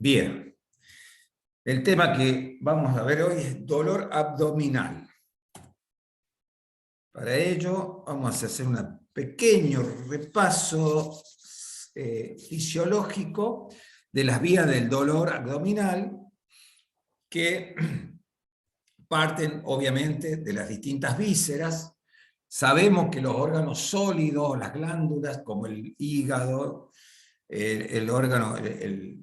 Bien, el tema que vamos a ver hoy es dolor abdominal. Para ello vamos a hacer un pequeño repaso fisiológico de las vías del dolor abdominal que parten obviamente de las distintas vísceras. Sabemos que los órganos sólidos, las glándulas como el hígado, el órgano, el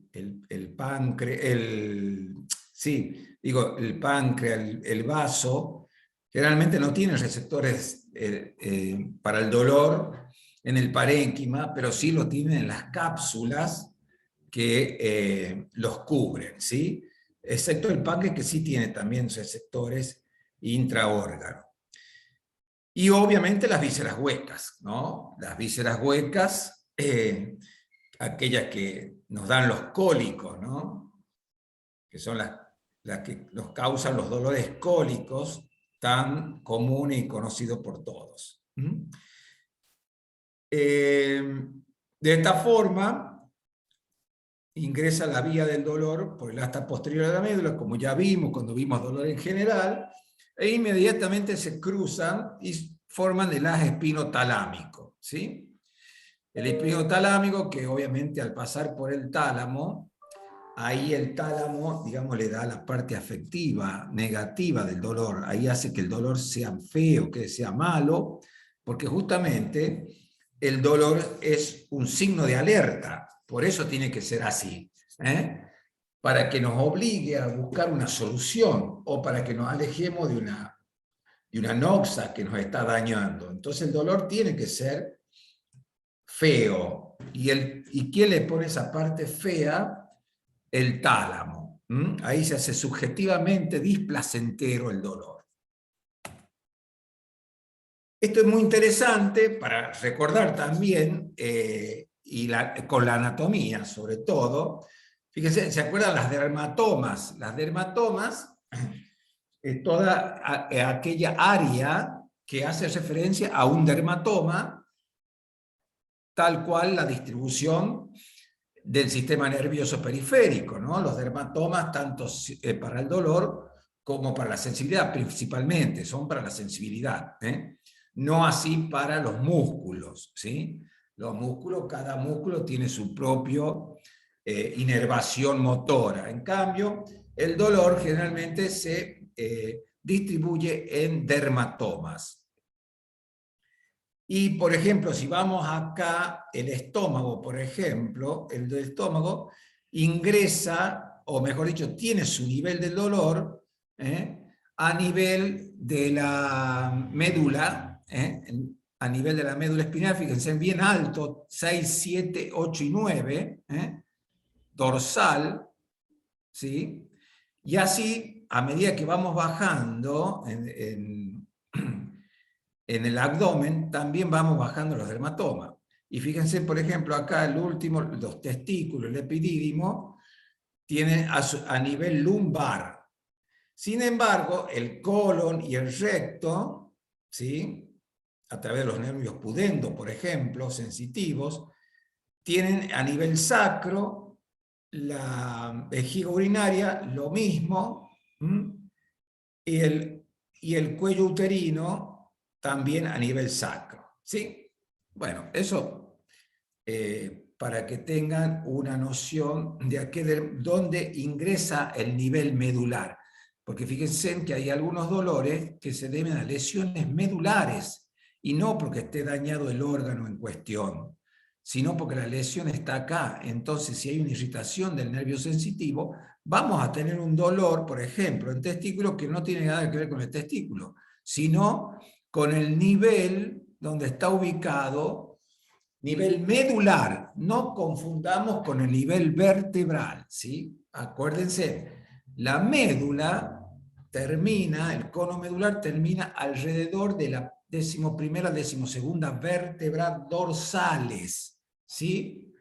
páncreas, el páncreas, el vaso, generalmente no tienen receptores para el dolor en el parénquima, pero sí lo tienen en las cápsulas que los cubren, ¿sí? Excepto el páncreas, que sí tiene también receptores intraórgano. Y obviamente las vísceras huecas, ¿no? Las vísceras huecas, aquellas que nos dan los cólicos, ¿no? Que son las que nos causan los dolores cólicos tan comunes y conocidos por todos. De esta forma, ingresa la vía del dolor por el asta posterior de la médula, como ya vimos cuando vimos dolor en general, e inmediatamente se cruzan y forman el haz espinotalámico, ¿sí? El espinotalámico, que obviamente al pasar por el tálamo, ahí el tálamo, digamos, le da la parte afectiva, negativa del dolor. Ahí hace que el dolor sea feo, que sea malo, porque justamente el dolor es un signo de alerta. Por eso tiene que ser así, para que nos obligue a buscar una solución o para que nos alejemos de una noxa que nos está dañando. Entonces el dolor tiene que ser feo. ¿Y quién le pone esa parte fea? El tálamo. Ahí se hace subjetivamente displacentero el dolor. Esto es muy interesante para recordar también, con la anatomía sobre todo. Fíjense, ¿se acuerdan las dermatomas? Las dermatomas es toda aquella área que hace referencia a un dermatoma, tal cual la distribución del sistema nervioso periférico, ¿no? Los dermatomas, tanto para el dolor como para la sensibilidad, principalmente, son para la sensibilidad, no así para los músculos, ¿sí? Los músculos, cada músculo tiene su propio inervación motora. En cambio, el dolor generalmente se distribuye en dermatomas. Y, por ejemplo, si vamos acá, el estómago, por ejemplo, el del estómago ingresa, o mejor dicho, tiene su nivel del dolor a nivel de la médula, a nivel de la médula espinal, fíjense, bien alto, 6, 7, 8 y 9, dorsal, ¿sí? Y así, a medida que vamos bajando en el abdomen, también vamos bajando los dermatomas. Y fíjense, por ejemplo, acá el último, los testículos, el epidídimo, tiene a nivel lumbar. Sin embargo, el colon y el recto, ¿sí? A través de los nervios pudendo, por ejemplo, sensitivos, tienen a nivel sacro, la vejiga urinaria, lo mismo, y el cuello uterino, también a nivel sacro, ¿sí? Bueno, eso para que tengan una noción de dónde ingresa el nivel medular. Porque fíjense que hay algunos dolores que se deben a lesiones medulares, y no porque esté dañado el órgano en cuestión, sino porque la lesión está acá. Entonces, si hay una irritación del nervio sensitivo, vamos a tener un dolor, por ejemplo, en testículo, que no tiene nada que ver con el testículo, sino con el nivel donde está ubicado, nivel medular. No confundamos con el nivel vertebral, ¿sí? Acuérdense, la médula termina, el cono medular termina alrededor de la 11ª, 12ª vértebra dorsales, ¿sí?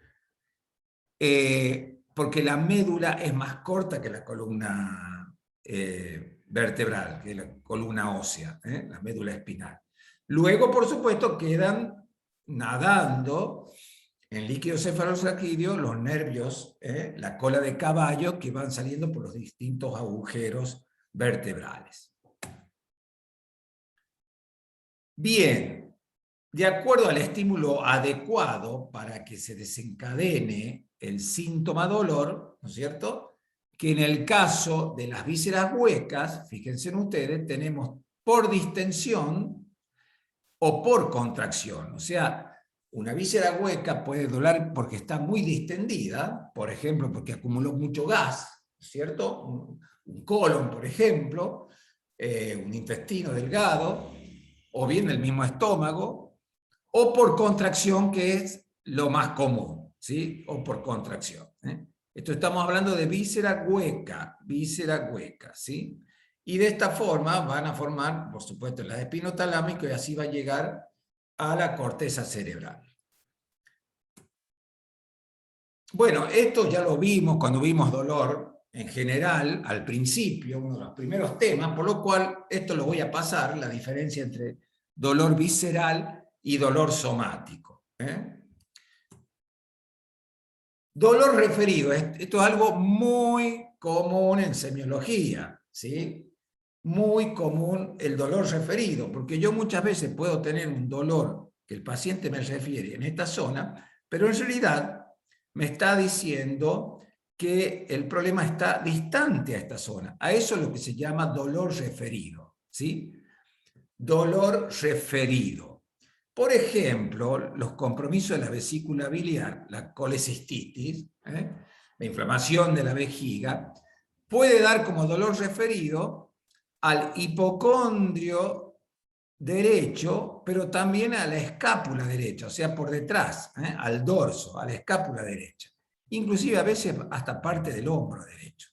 Porque la médula es más corta que la columna vertebral, que la columna ósea, la médula espinal. Luego, por supuesto, quedan nadando En líquido cefalorraquídeo, los nervios, la cola de caballo que van saliendo por los distintos agujeros vertebrales. Bien, de acuerdo al estímulo adecuado para que se desencadene el síntoma dolor, ¿no es cierto? Que en el caso de las vísceras huecas, fíjense ustedes, tenemos por distensión o por contracción. O sea, una víscera hueca puede doler porque está muy distendida, por ejemplo, porque acumuló mucho gas, ¿cierto? Un colon, por ejemplo, un intestino delgado, o bien el mismo estómago, o por contracción, que es lo más común, ¿sí? O por contracción. Esto estamos hablando de víscera hueca, ¿sí? Y de esta forma van a formar, por supuesto, el espinotalámico y así va a llegar a la corteza cerebral. Bueno, esto ya lo vimos cuando vimos dolor en general, al principio, uno de los primeros temas, por lo cual esto lo voy a pasar, la diferencia entre dolor visceral y dolor somático. Dolor referido, esto es algo muy común en semiología, ¿sí? Muy común el dolor referido, porque yo muchas veces puedo tener un dolor que el paciente me refiere en esta zona, pero en realidad me está diciendo que el problema está distante a esta zona. A eso es lo que se llama dolor referido, ¿sí? Dolor referido. Por ejemplo, los compromisos de la vesícula biliar, la colecistitis, la inflamación de la vejiga, puede dar como dolor referido al hipocondrio derecho, pero también a la escápula derecha, o sea, por detrás, al dorso, a la escápula derecha. Inclusive a veces hasta parte del hombro derecho.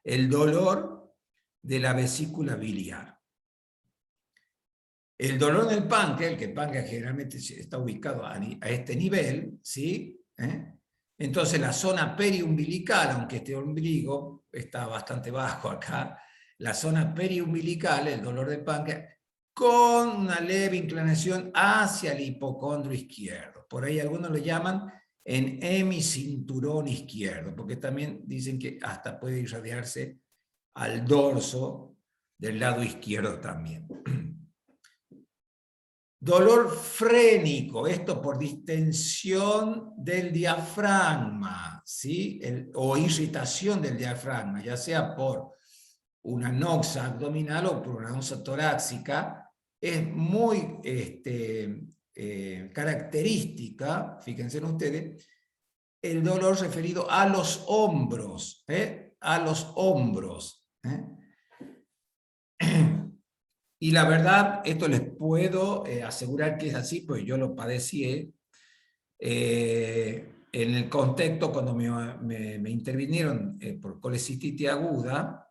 El dolor de la vesícula biliar. El dolor del páncreas, que el páncreas generalmente está ubicado a este nivel, ¿sí? Entonces la zona periumbilical, aunque este ombligo está bastante bajo acá, la zona periumbilical, el dolor del páncreas, con una leve inclinación hacia el hipocondrio izquierdo. Por ahí algunos lo llaman en hemicinturón izquierdo, porque también dicen que hasta puede irradiarse al dorso del lado izquierdo también. Dolor frénico, esto por distensión del diafragma, ¿sí? O irritación del diafragma, ya sea por una noxa abdominal o por una noxa torácica, es muy característica, fíjense ustedes, el dolor referido a los hombros, a los hombros. Y la verdad, esto les puedo asegurar que es así, pues yo lo padecí en el contexto cuando me intervinieron por colecistitis aguda,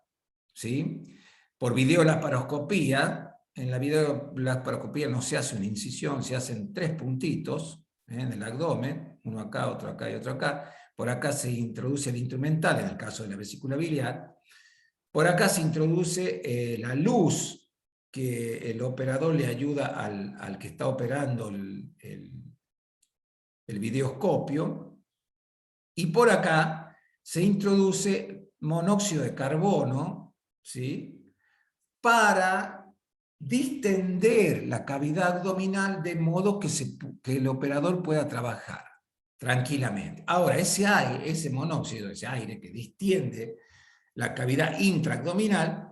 ¿sí? Por videolaparoscopía. En la videolaparoscopía no se hace una incisión, se hacen 3 puntitos en el abdomen, uno acá, otro acá y otro acá. Por acá se introduce el instrumental, en el caso de la vesícula biliar. Por acá se introduce la luz que el operador le ayuda al que está operando el videoscopio, y por acá se introduce monóxido de carbono, ¿sí? Para distender la cavidad abdominal de modo que el operador pueda trabajar tranquilamente. Ahora, ese monóxido, ese aire que distiende la cavidad intraabdominal,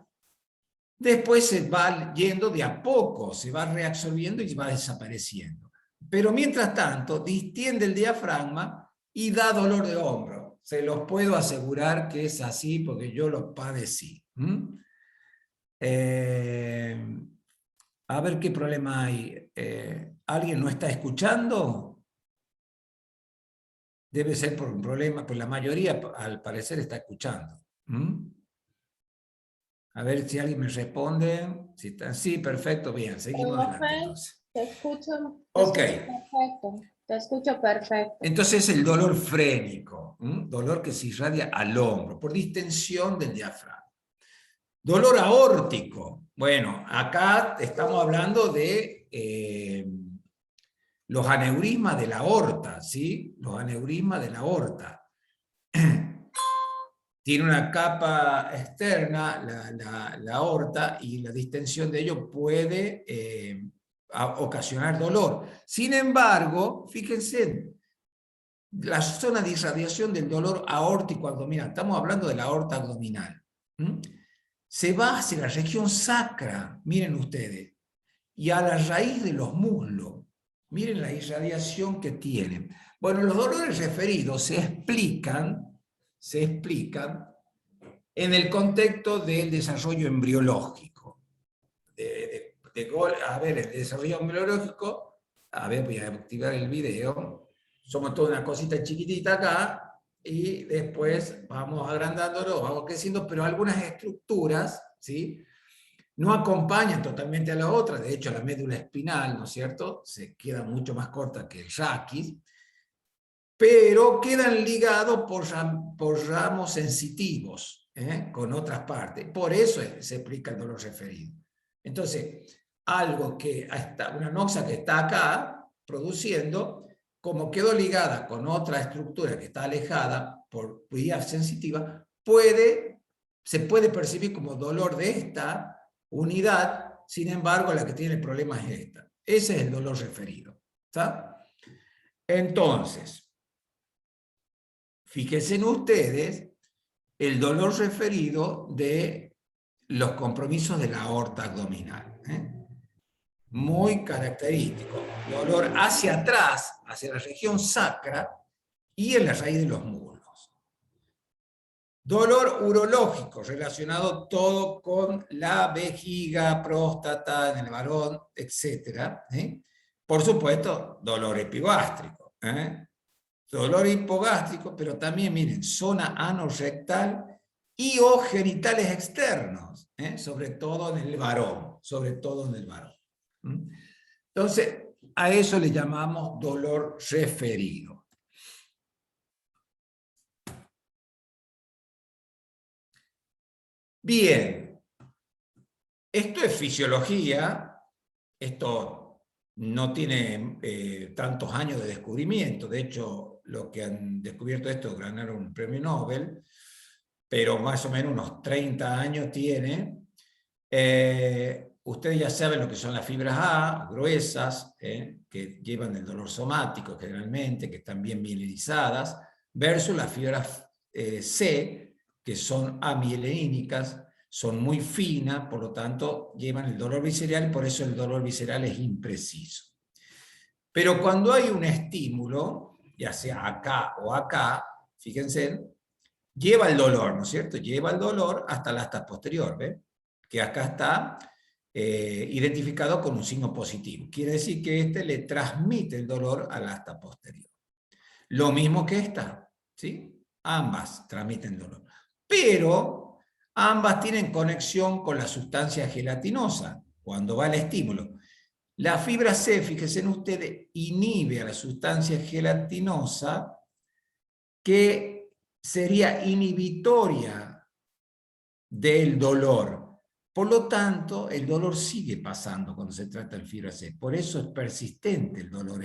después se va yendo de a poco, se va reabsorbiendo y va desapareciendo. Pero mientras tanto, distiende el diafragma y da dolor de hombro. Se los puedo asegurar que es así porque yo lo padecí. A ver qué problema hay. ¿Alguien no está escuchando? Debe ser por un problema, pues la mayoría al parecer está escuchando. A ver si alguien me responde. Si está, sí, perfecto, bien, seguimos adelante entonces. Te escucho, Ok. perfecto. Te escucho perfecto. Entonces el dolor frénico, dolor que se irradia al hombro por distensión del diafragma. Dolor aórtico. Bueno, acá estamos hablando de los aneurismas de la aorta, ¿sí? Los aneurismas de la aorta. Tiene una capa externa, la aorta, y la distensión de ello puede ocasionar dolor. Sin embargo, fíjense, la zona de irradiación del dolor aórtico abdominal, estamos hablando de la aorta abdominal, se va hacia la región sacra, miren ustedes, y a la raíz de los muslos. Miren la irradiación que tienen. Bueno, los dolores referidos se explican en el contexto del desarrollo embriológico. A ver, el desarrollo embriológico, a ver, voy a activar el video. Somos toda una cosita chiquitita acá, y después vamos agrandándolo, vamos creciendo, pero algunas estructuras, ¿sí?, no acompañan totalmente a la otra. De hecho, la médula espinal, ¿no es cierto?, se queda mucho más corta que el raquis, pero quedan ligados por ramos sensitivos, con otras partes. Por eso se explica el dolor referido. Entonces, una noxa que está acá produciendo, como quedó ligada con otra estructura que está alejada por vía sensitiva, se puede percibir como dolor de esta unidad. Sin embargo, la que tiene el problema es esta. Ese es el dolor referido, ¿está? Entonces, fíjense en ustedes el dolor referido de los compromisos de la aorta abdominal. Muy característico. Dolor hacia atrás, hacia la región sacra y en la raíz de los muslos. Dolor urológico, relacionado todo con la vejiga, próstata, en el varón, etc. Por supuesto, dolor epigástrico. Dolor hipogástrico, pero también, miren, zona anorrectal y o genitales externos, sobre todo en el varón, Entonces, a eso le llamamos dolor referido. Bien, esto es fisiología, esto no tiene tantos años de descubrimiento. De hecho, los que han descubierto esto ganaron un premio Nobel, pero más o menos unos 30 años tiene. Ustedes ya saben lo que son las fibras A, gruesas, que llevan el dolor somático generalmente, que están bien mielinizadas, versus las fibras C, que son amielenínicas, son muy finas, por lo tanto llevan el dolor visceral, y por eso el dolor visceral es impreciso. Pero cuando hay un estímulo, ya sea acá o acá, fíjense, lleva el dolor, ¿no es cierto? Lleva el dolor hasta el asta posterior, ¿ven? Que acá está identificado con un signo positivo. Quiere decir que este le transmite el dolor al asta posterior. Lo mismo que esta, ¿sí? Ambas transmiten dolor. Pero ambas tienen conexión con la sustancia gelatinosa cuando va el estímulo. La fibra C, fíjense en ustedes, inhibe a la sustancia gelatinosa, que sería inhibitoria del dolor. Por lo tanto, el dolor sigue pasando cuando se trata de fibra C. Por eso es persistente el dolor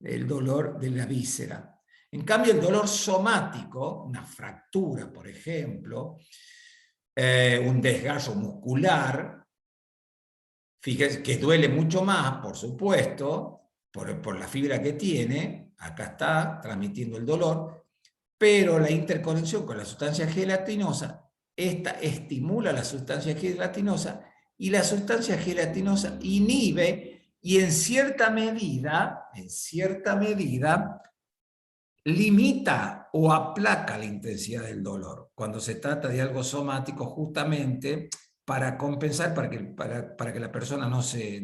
el dolor de la víscera. En cambio, el dolor somático, una fractura, por ejemplo, un desgarro muscular, fíjense que duele mucho más, por supuesto, por la fibra que tiene, acá está transmitiendo el dolor, pero la interconexión con la sustancia gelatinosa, esta estimula la sustancia gelatinosa, y la sustancia gelatinosa inhibe y en cierta medida, limita o aplaca la intensidad del dolor, cuando se trata de algo somático, justamente para compensar, para que la persona no se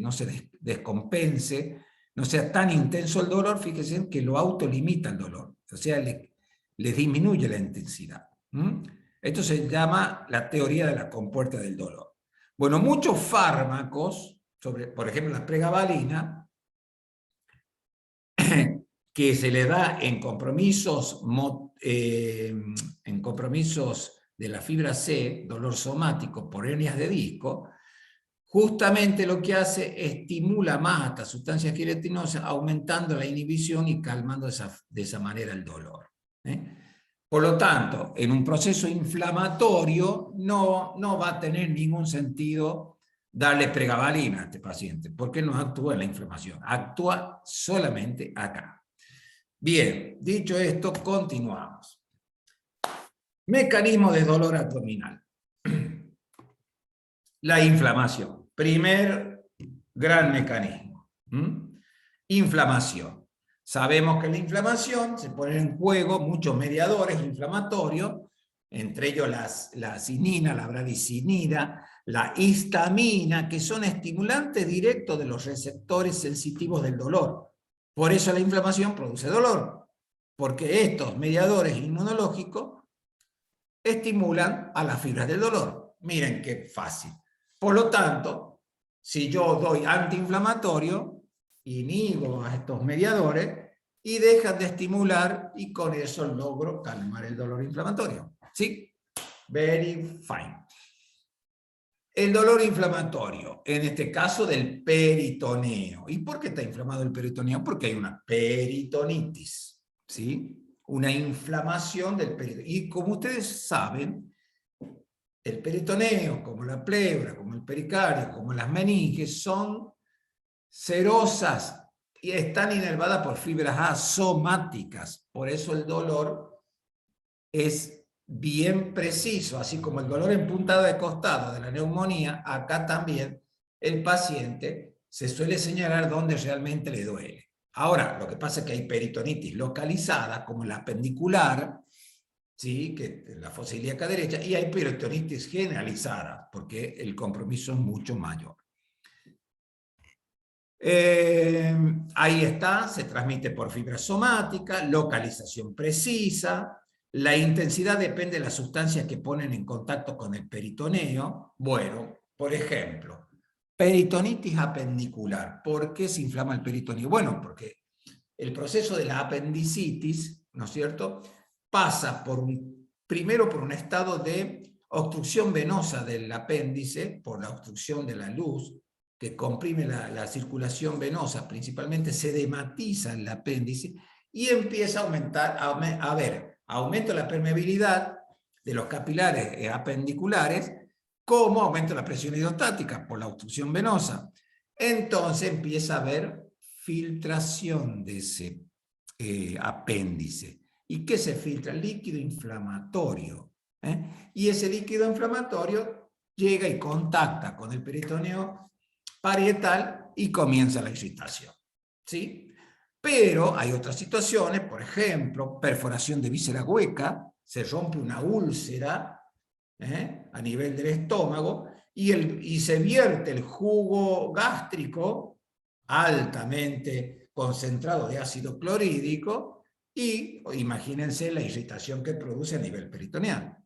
descompense, no sea tan intenso el dolor. Fíjense que lo autolimita el dolor, o sea, le disminuye la intensidad. Esto se llama la teoría de la compuerta del dolor. Bueno, muchos fármacos, por ejemplo la pregabalina, que se le da en compromisos de la fibra C, dolor somático por hernias de disco, justamente lo que hace, estimula más a esta sustancia queratinasa, aumentando la inhibición y calmando de esa manera el dolor. Por lo tanto, en un proceso inflamatorio no va a tener ningún sentido darle pregabalina a este paciente, porque no actúa en la inflamación, actúa solamente acá. Bien, dicho esto, continuamos. Mecanismo de dolor abdominal. La inflamación. Primer gran mecanismo. Inflamación. Sabemos que la inflamación se pone en juego muchos mediadores inflamatorios, entre ellos la acinina, la bradicinida, la histamina, que son estimulantes directos de los receptores sensitivos del dolor. Por eso la inflamación produce dolor, porque estos mediadores inmunológicos estimulan a las fibras del dolor. Miren qué fácil. Por lo tanto, si yo doy antiinflamatorio, inhibo a estos mediadores y dejan de estimular y con eso logro calmar el dolor inflamatorio. ¿Sí? Very fine. El dolor inflamatorio, en este caso del peritoneo. ¿Y por qué está inflamado el peritoneo? Porque hay una peritonitis, ¿sí? Una inflamación del peritoneo. Y como ustedes saben, el peritoneo, como la pleura, como el pericardio, como las meninges, son serosas y están inervadas por fibras asomáticas. Por eso el dolor es bien preciso, así como el dolor en puntada de costado de la neumonía, acá también el paciente se suele señalar dónde realmente le duele. Ahora, lo que pasa es que hay peritonitis localizada, como la apendicular, ¿sí? Que es la fosa ilíaca derecha, y hay peritonitis generalizada, porque el compromiso es mucho mayor. Ahí está, se transmite por fibra somática, localización precisa, la intensidad depende de las sustancias que ponen en contacto con el peritoneo. Bueno, por ejemplo, peritonitis apendicular. ¿Por qué se inflama el peritoneo? Bueno, porque el proceso de la apendicitis, ¿no es cierto?, pasa primero por un estado de obstrucción venosa del apéndice, por la obstrucción de la luz, que comprime la circulación venosa, principalmente se edematiza el apéndice y empieza a aumentar, aumenta la permeabilidad de los capilares apendiculares, como aumenta la presión hidrostática por la obstrucción venosa. Entonces empieza a haber filtración de ese apéndice. ¿Y qué se filtra? Líquido inflamatorio. Y ese líquido inflamatorio llega y contacta con el peritoneo parietal y comienza la irritación. ¿Sí? Pero hay otras situaciones, por ejemplo, perforación de víscera hueca, se rompe una úlcera a nivel del estómago y se vierte el jugo gástrico altamente concentrado de ácido clorhídrico y imagínense la irritación que produce a nivel peritoneal.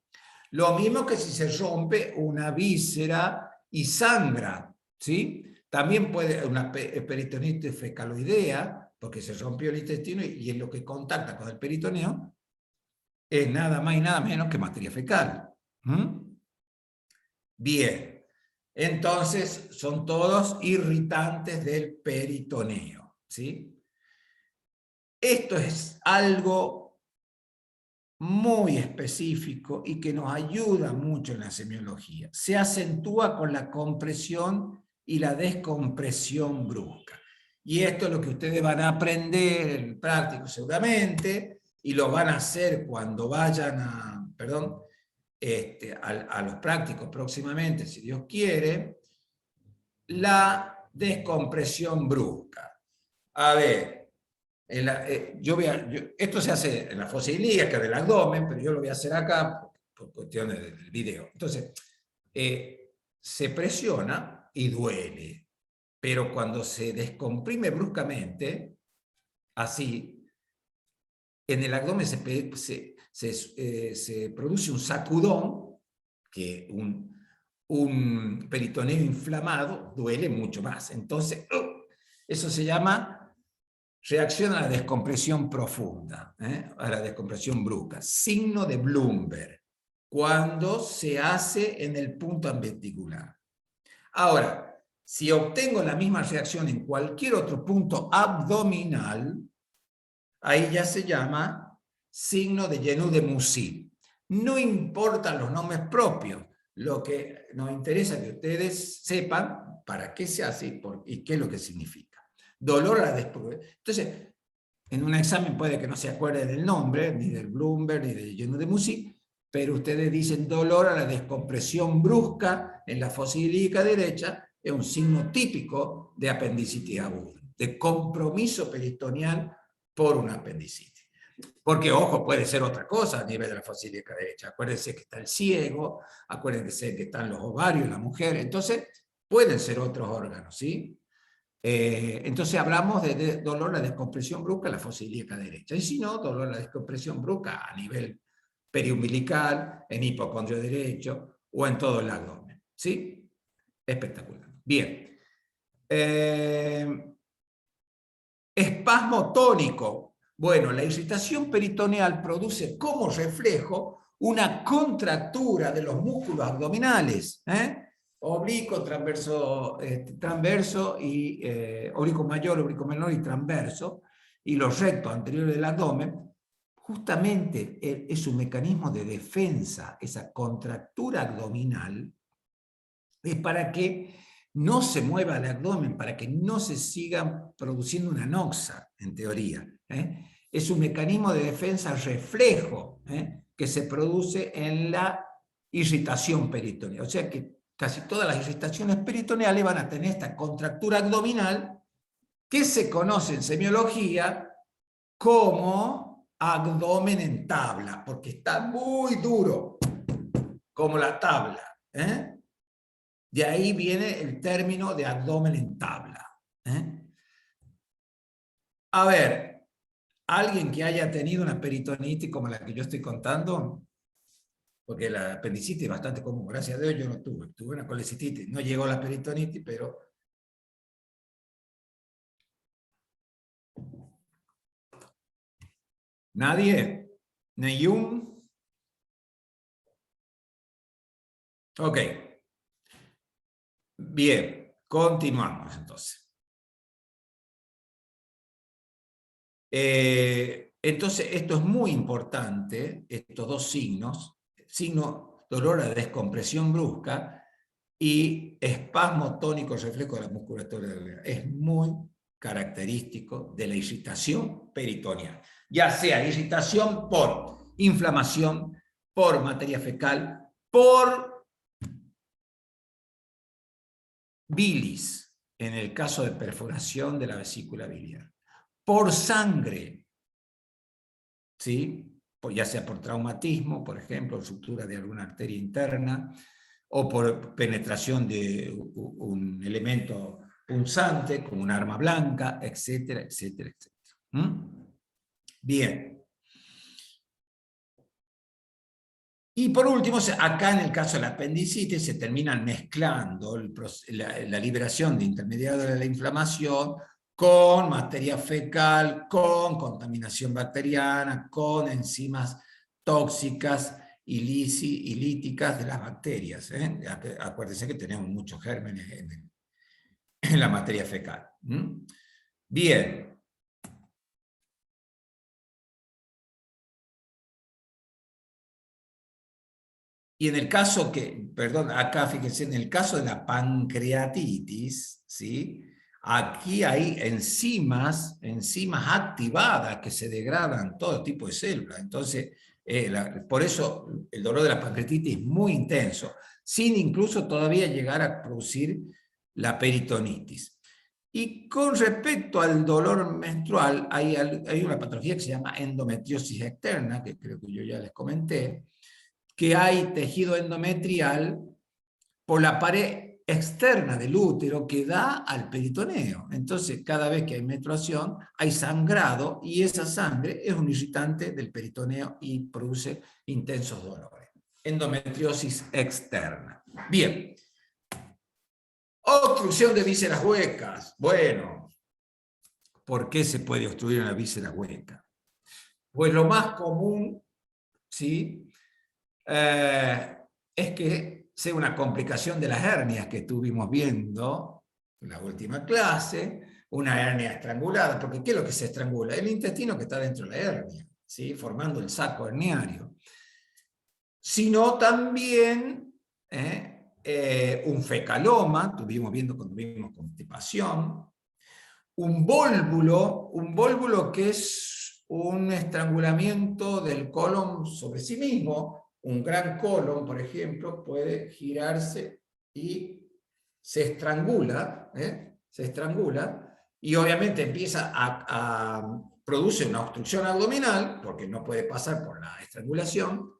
Lo mismo que si se rompe una víscera y sangra, ¿sí? También puede una peritonitis fecaloidea, porque se rompió el intestino y en lo que contacta con el peritoneo es nada más y nada menos que materia fecal. Bien, entonces son todos irritantes del peritoneo, ¿sí? Esto es algo muy específico y que nos ayuda mucho en la semiología. Se acentúa con la compresión y la descompresión brusca. Y esto es lo que ustedes van a aprender en el práctico seguramente, y lo van a hacer cuando vayan a los prácticos próximamente, si Dios quiere, la descompresión brusca. A ver, esto se hace en la fosa ilíaca del abdomen, pero yo lo voy a hacer acá por cuestiones del video. Entonces, se presiona y duele, pero cuando se descomprime bruscamente, así, en el abdomen se produce un sacudón, que un peritoneo inflamado duele mucho más. Entonces, eso se llama reacción a la descompresión profunda, a la descompresión brusca, signo de Bloomberg, cuando se hace en el punto appendicular. Ahora, Si obtengo la misma reacción en cualquier otro punto abdominal, ahí ya se llama signo de Jennou de Mussy. No importan los nombres propios, lo que nos interesa es que ustedes sepan para qué se hace y qué es lo que significa. Dolor a la descompresión. Entonces, en un examen puede que no se acuerde del nombre, ni del Bloomberg, ni de Jennou de Mussy, pero ustedes dicen dolor a la descompresión brusca en la fosa ilíaca derecha, es un signo típico de apendicitis aguda, de compromiso peritoneal por una apendicitis. Porque, ojo, puede ser otra cosa a nivel de la fosa ilíaca derecha. Acuérdense que está el ciego, acuérdense que están los ovarios en la mujer, entonces pueden ser otros órganos, ¿sí? Entonces hablamos de dolor a la descompresión brusca en la fosa ilíaca derecha. Y si no, dolor a la descompresión brusca a nivel periumbilical, en hipocondrio derecho o en todo el abdomen. ¿Sí? Espectacular. Bien. Espasmo tónico. Bueno, la irritación peritoneal produce como reflejo una contractura de los músculos abdominales, oblicuo, transverso, y oblicuo mayor, oblicuo menor y transverso, y los rectos anteriores del abdomen. Justamente es un mecanismo de defensa, esa contractura abdominal, es para que no se mueva el abdomen, para que no se siga produciendo una noxa, en teoría. Es un mecanismo de defensa reflejo que se produce en la irritación peritoneal. O sea que casi todas las irritaciones peritoneales van a tener esta contractura abdominal que se conoce en semiología como abdomen en tabla, porque está muy duro, como la tabla. De ahí viene el término de abdomen en tabla. A ver, alguien que haya tenido una peritonitis como la que yo estoy contando, porque la apendicitis es bastante común, gracias a Dios yo no tuve una colecistitis, no llegó la peritonitis, pero... ¿Nadie? ¿Neyún? Ok. Bien, continuamos entonces. Entonces, esto es muy importante, estos dos signos, signo dolor a descompresión brusca y espasmo tónico reflejo de la musculatura. Es muy característico de la irritación peritoneal, ya sea irritación por inflamación, por materia fecal, por bilis, en el caso de perforación de la vesícula biliar, por sangre, ¿sí? Ya sea por traumatismo, por ejemplo, ruptura de alguna arteria interna, o por penetración de un elemento punzante, como un arma blanca, etcétera, etcétera, etcétera. Bien. Y por último, acá en el caso de la apendicitis se terminan mezclando la liberación de intermediarios de la inflamación con materia fecal, con contaminación bacteriana, con enzimas tóxicas y líticas de las bacterias. Acuérdense que tenemos muchos gérmenes en la materia fecal. Bien. Y en el caso perdón, acá fíjense, en el caso de la pancreatitis, ¿sí? Aquí hay enzimas activadas que se degradan todo tipo de células. Entonces, por eso el dolor de la pancreatitis es muy intenso, sin incluso todavía llegar a producir la peritonitis. Y con respecto al dolor menstrual, hay una patología que se llama endometriosis externa, que creo que yo ya les comenté, que hay tejido endometrial por la pared externa del útero que da al peritoneo. Entonces, cada vez que hay menstruación, hay sangrado y esa sangre es un irritante del peritoneo y produce intensos dolores. Endometriosis externa. Bien. Obstrucción de vísceras huecas. Bueno, ¿por qué se puede obstruir una víscera hueca? Pues lo más común, ¿sí? Es que sea una complicación de las hernias que estuvimos viendo en la última clase, una hernia estrangulada, porque ¿qué es lo que se estrangula? El intestino que está dentro de la hernia, ¿sí? Formando el saco herniario. Sino también un fecaloma, estuvimos viendo cuando vimos constipación, un vólvulo que es un estrangulamiento del colon sobre sí mismo. Un gran colon, por ejemplo, puede girarse y se estrangula, y obviamente empieza produce una obstrucción abdominal, porque no puede pasar por la estrangulación,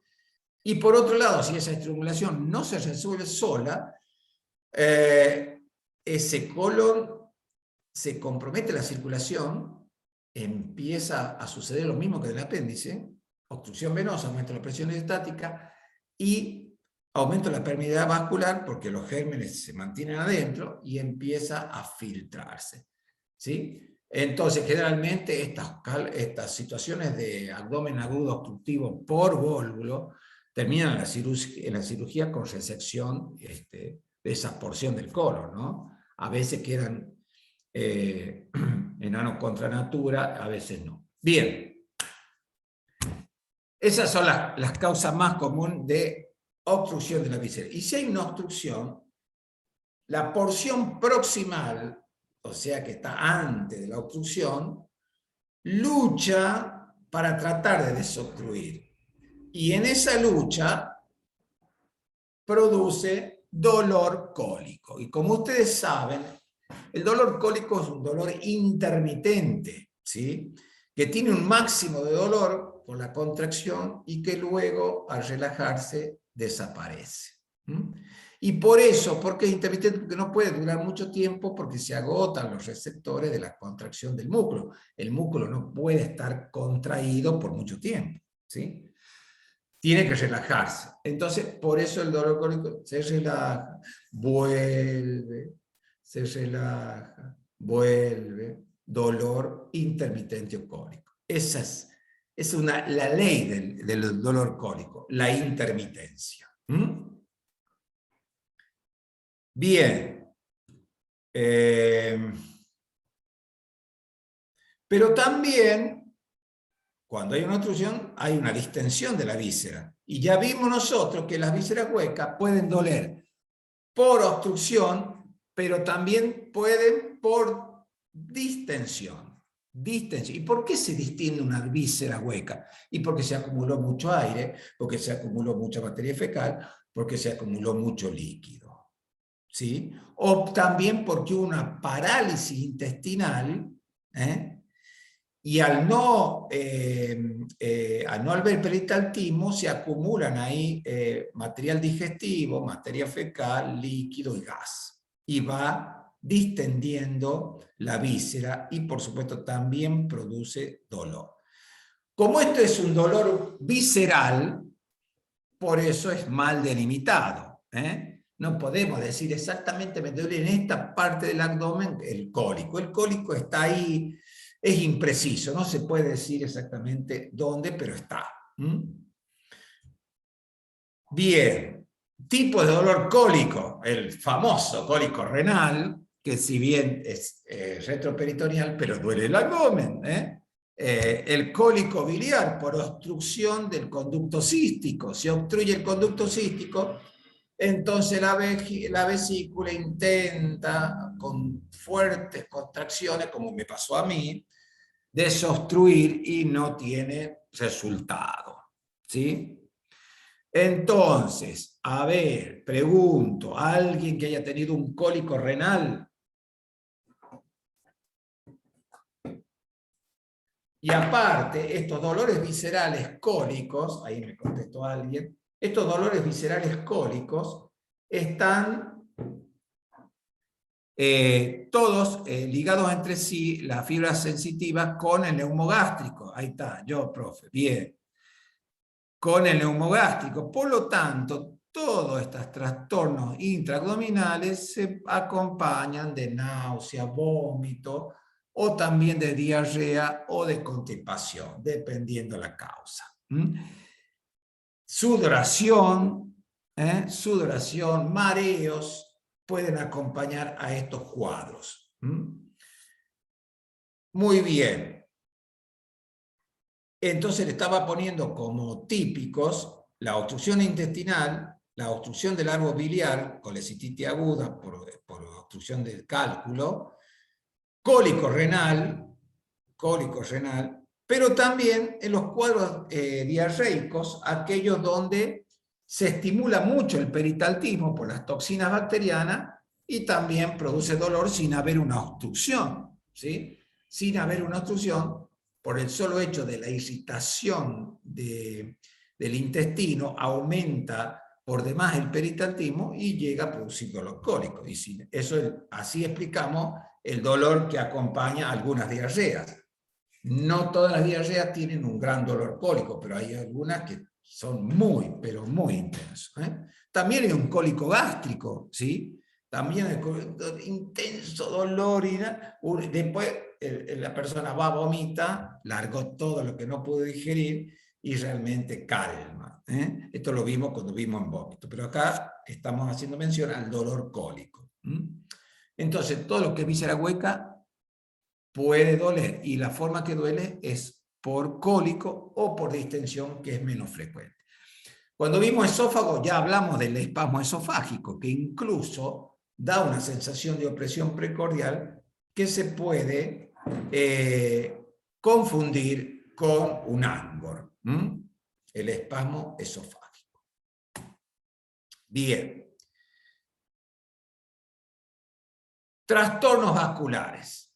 y por otro lado, si esa estrangulación no se resuelve sola, ese colon se compromete la circulación, empieza a suceder lo mismo que del apéndice, obstrucción venosa, aumento de la presión estática y aumento de la permeabilidad vascular porque los gérmenes se mantienen adentro y empieza a filtrarse, ¿sí? Entonces, generalmente estas situaciones de abdomen agudo obstructivo por vólvulo terminan en la cirugía con resección de esa porción del colon, ¿no? A veces quedan enanos contra natura, a veces no. Bien. Esas son las causas más comunes de obstrucción de la víscera. Y si hay una obstrucción, la porción proximal, o sea que está antes de la obstrucción, lucha para tratar de desobstruir. Y en esa lucha produce dolor cólico. Y como ustedes saben, el dolor cólico es un dolor intermitente, ¿sí? Que tiene un máximo de dolor por la contracción y que luego al relajarse desaparece. Y por eso, porque es intermitente, porque no puede durar mucho tiempo porque se agotan los receptores de la contracción del músculo. El músculo no puede estar contraído por mucho tiempo, ¿sí? Tiene que relajarse. Entonces, por eso el dolor cólico se relaja, vuelve, se relaja, vuelve, dolor intermitente o cólico. Esa es la ley del dolor cólico, la intermitencia. Bien. Pero también, cuando hay una obstrucción, hay una distensión de la víscera. Y ya vimos nosotros que las vísceras huecas pueden doler por obstrucción, pero también pueden por distensión. ¿Y por qué se distiende una víscera hueca? Y porque se acumuló mucho aire, porque se acumuló mucha materia fecal, porque se acumuló mucho líquido, ¿sí? O también porque hubo una parálisis intestinal, y al no haber peristaltismo se acumulan ahí material digestivo, materia fecal, líquido y gas. Y va distendiendo la víscera y por supuesto también produce dolor. Como esto es un dolor visceral, por eso es mal delimitado. No podemos decir exactamente me duele en esta parte del abdomen el cólico. El cólico está ahí. Es impreciso, no se puede decir exactamente dónde, pero está. Bien, tipo de dolor cólico, el famoso cólico renal, que si bien es retroperitoneal, pero duele el abdomen. El cólico biliar por obstrucción del conducto cístico. Si obstruye el conducto cístico, entonces la vesícula intenta con fuertes contracciones, como me pasó a mí, desobstruir y no tiene resultado. ¿Sí? Entonces, a ver, pregunto, ¿alguien que haya tenido un cólico renal? Y aparte, estos dolores viscerales cólicos, ahí me contestó alguien, estos dolores viscerales cólicos están todos ligados entre sí, las fibras sensitivas con el neumogástrico. Ahí está, yo, profe, bien. Con el neumogástrico. Por lo tanto, todos estos trastornos intraabdominales se acompañan de náusea, vómito, o también de diarrea o de constipación, dependiendo la causa. Sudoración, mareos, pueden acompañar a estos cuadros. Muy bien. Entonces le estaba poniendo como típicos la obstrucción intestinal, la obstrucción del árbol biliar, colecistitis aguda por obstrucción del cálculo, cólico renal, pero también en los cuadros diarreicos, aquellos donde se estimula mucho el peritaltismo por las toxinas bacterianas y también produce dolor sin haber una obstrucción, ¿sí? Sin haber una obstrucción, por el solo hecho de la irritación del intestino, aumenta por demás el peritaltismo y llega a producir dolor cólico. Y así explicamos el dolor que acompaña a algunas diarreas. No todas las diarreas tienen un gran dolor cólico, pero hay algunas que son muy, pero muy intensos. También hay un cólico gástrico, ¿sí? También hay intenso dolor y después la persona va a vomitar, largó todo lo que no pudo digerir y realmente calma. Esto lo vimos cuando vimos en vómito, pero acá estamos haciendo mención al dolor cólico. Entonces, todo lo que es víscera hueca puede doler, y la forma que duele es por cólico o por distensión, que es menos frecuente. Cuando vimos esófago ya hablamos del espasmo esofágico, que incluso da una sensación de opresión precordial que se puede confundir con un ángor, el espasmo esofágico. Bien. Trastornos vasculares.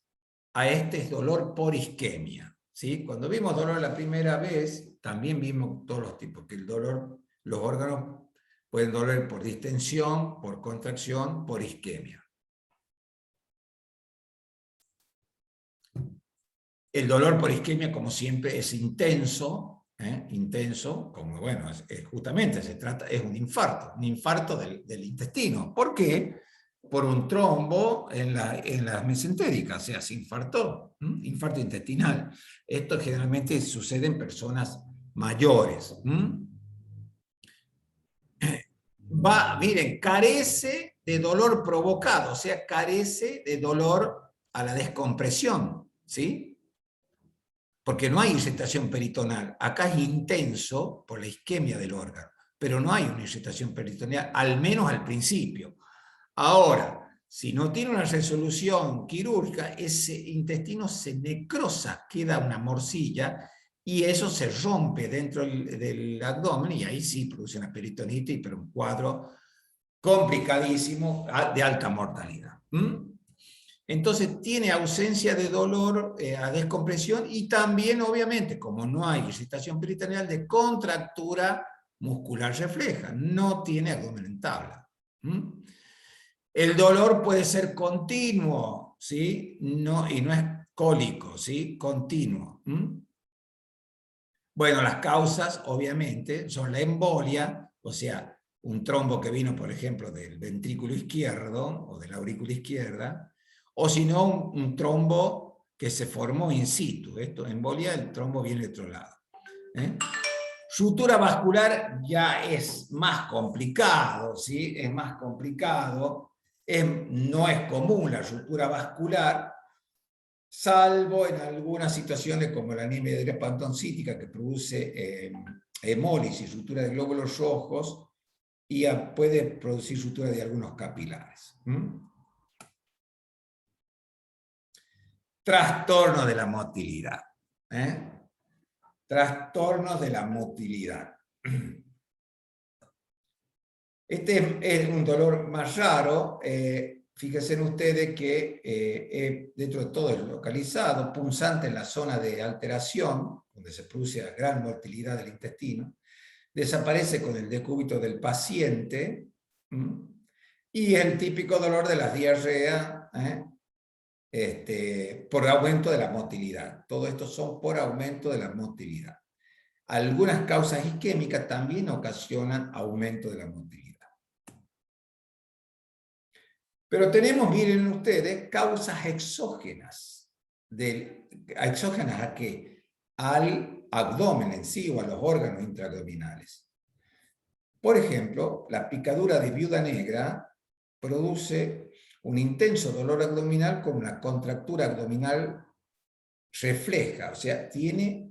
A este es dolor por isquemia, ¿sí? Cuando vimos dolor la primera vez, también vimos todos los tipos, que el dolor, los órganos pueden doler por distensión, por contracción, por isquemia. El dolor por isquemia, como siempre, es intenso, intenso, como bueno, justamente se trata, es un infarto del intestino. ¿Por qué? Por un trombo en las mesentéricas, o sea, se infartó, infarto intestinal. Esto generalmente sucede en personas mayores. Miren, carece de dolor provocado, o sea, carece de dolor a la descompresión, ¿sí? Porque no hay irritación peritoneal. Acá es intenso por la isquemia del órgano, pero no hay una irritación peritoneal, al menos al principio. Ahora, si no tiene una resolución quirúrgica, ese intestino se necrosa, queda una morcilla, y eso se rompe dentro del abdomen, y ahí sí produce una peritonitis, pero un cuadro complicadísimo de alta mortalidad. Entonces tiene ausencia de dolor a descompresión, y también, obviamente, como no hay irritación peritoneal, de contractura muscular refleja, no tiene abdomen en tabla. El dolor puede ser continuo, ¿sí? Y no es cólico, ¿sí? Continuo. Bueno, las causas, obviamente, son la embolia, o sea, un trombo que vino, por ejemplo, del ventrículo izquierdo o de la aurícula izquierda, o si no, un trombo que se formó in situ. Esto, embolia, el trombo viene de otro lado. Sutura vascular ya es más complicado, ¿sí? Es más complicado. No es común la ruptura vascular, salvo en algunas situaciones como la anemia hidropantoncítica, que produce hemólisis, ruptura de glóbulos rojos, y puede producir ruptura de algunos capilares. Trastorno de la motilidad. Trastornos de la motilidad. Este es un dolor más raro. Fíjense ustedes que dentro de todo es localizado, punzante en la zona de alteración, donde se produce la gran motilidad del intestino, desaparece con el decúbito del paciente, y el típico dolor de las diarreas, por aumento de la motilidad. Todo esto son por aumento de la motilidad. Algunas causas isquémicas también ocasionan aumento de la motilidad. Pero tenemos, miren ustedes, causas exógenas. ¿Exógenas a qué? Al abdomen en sí o a los órganos intraabdominales. Por ejemplo, la picadura de viuda negra produce un intenso dolor abdominal con una contractura abdominal refleja, o sea, tiene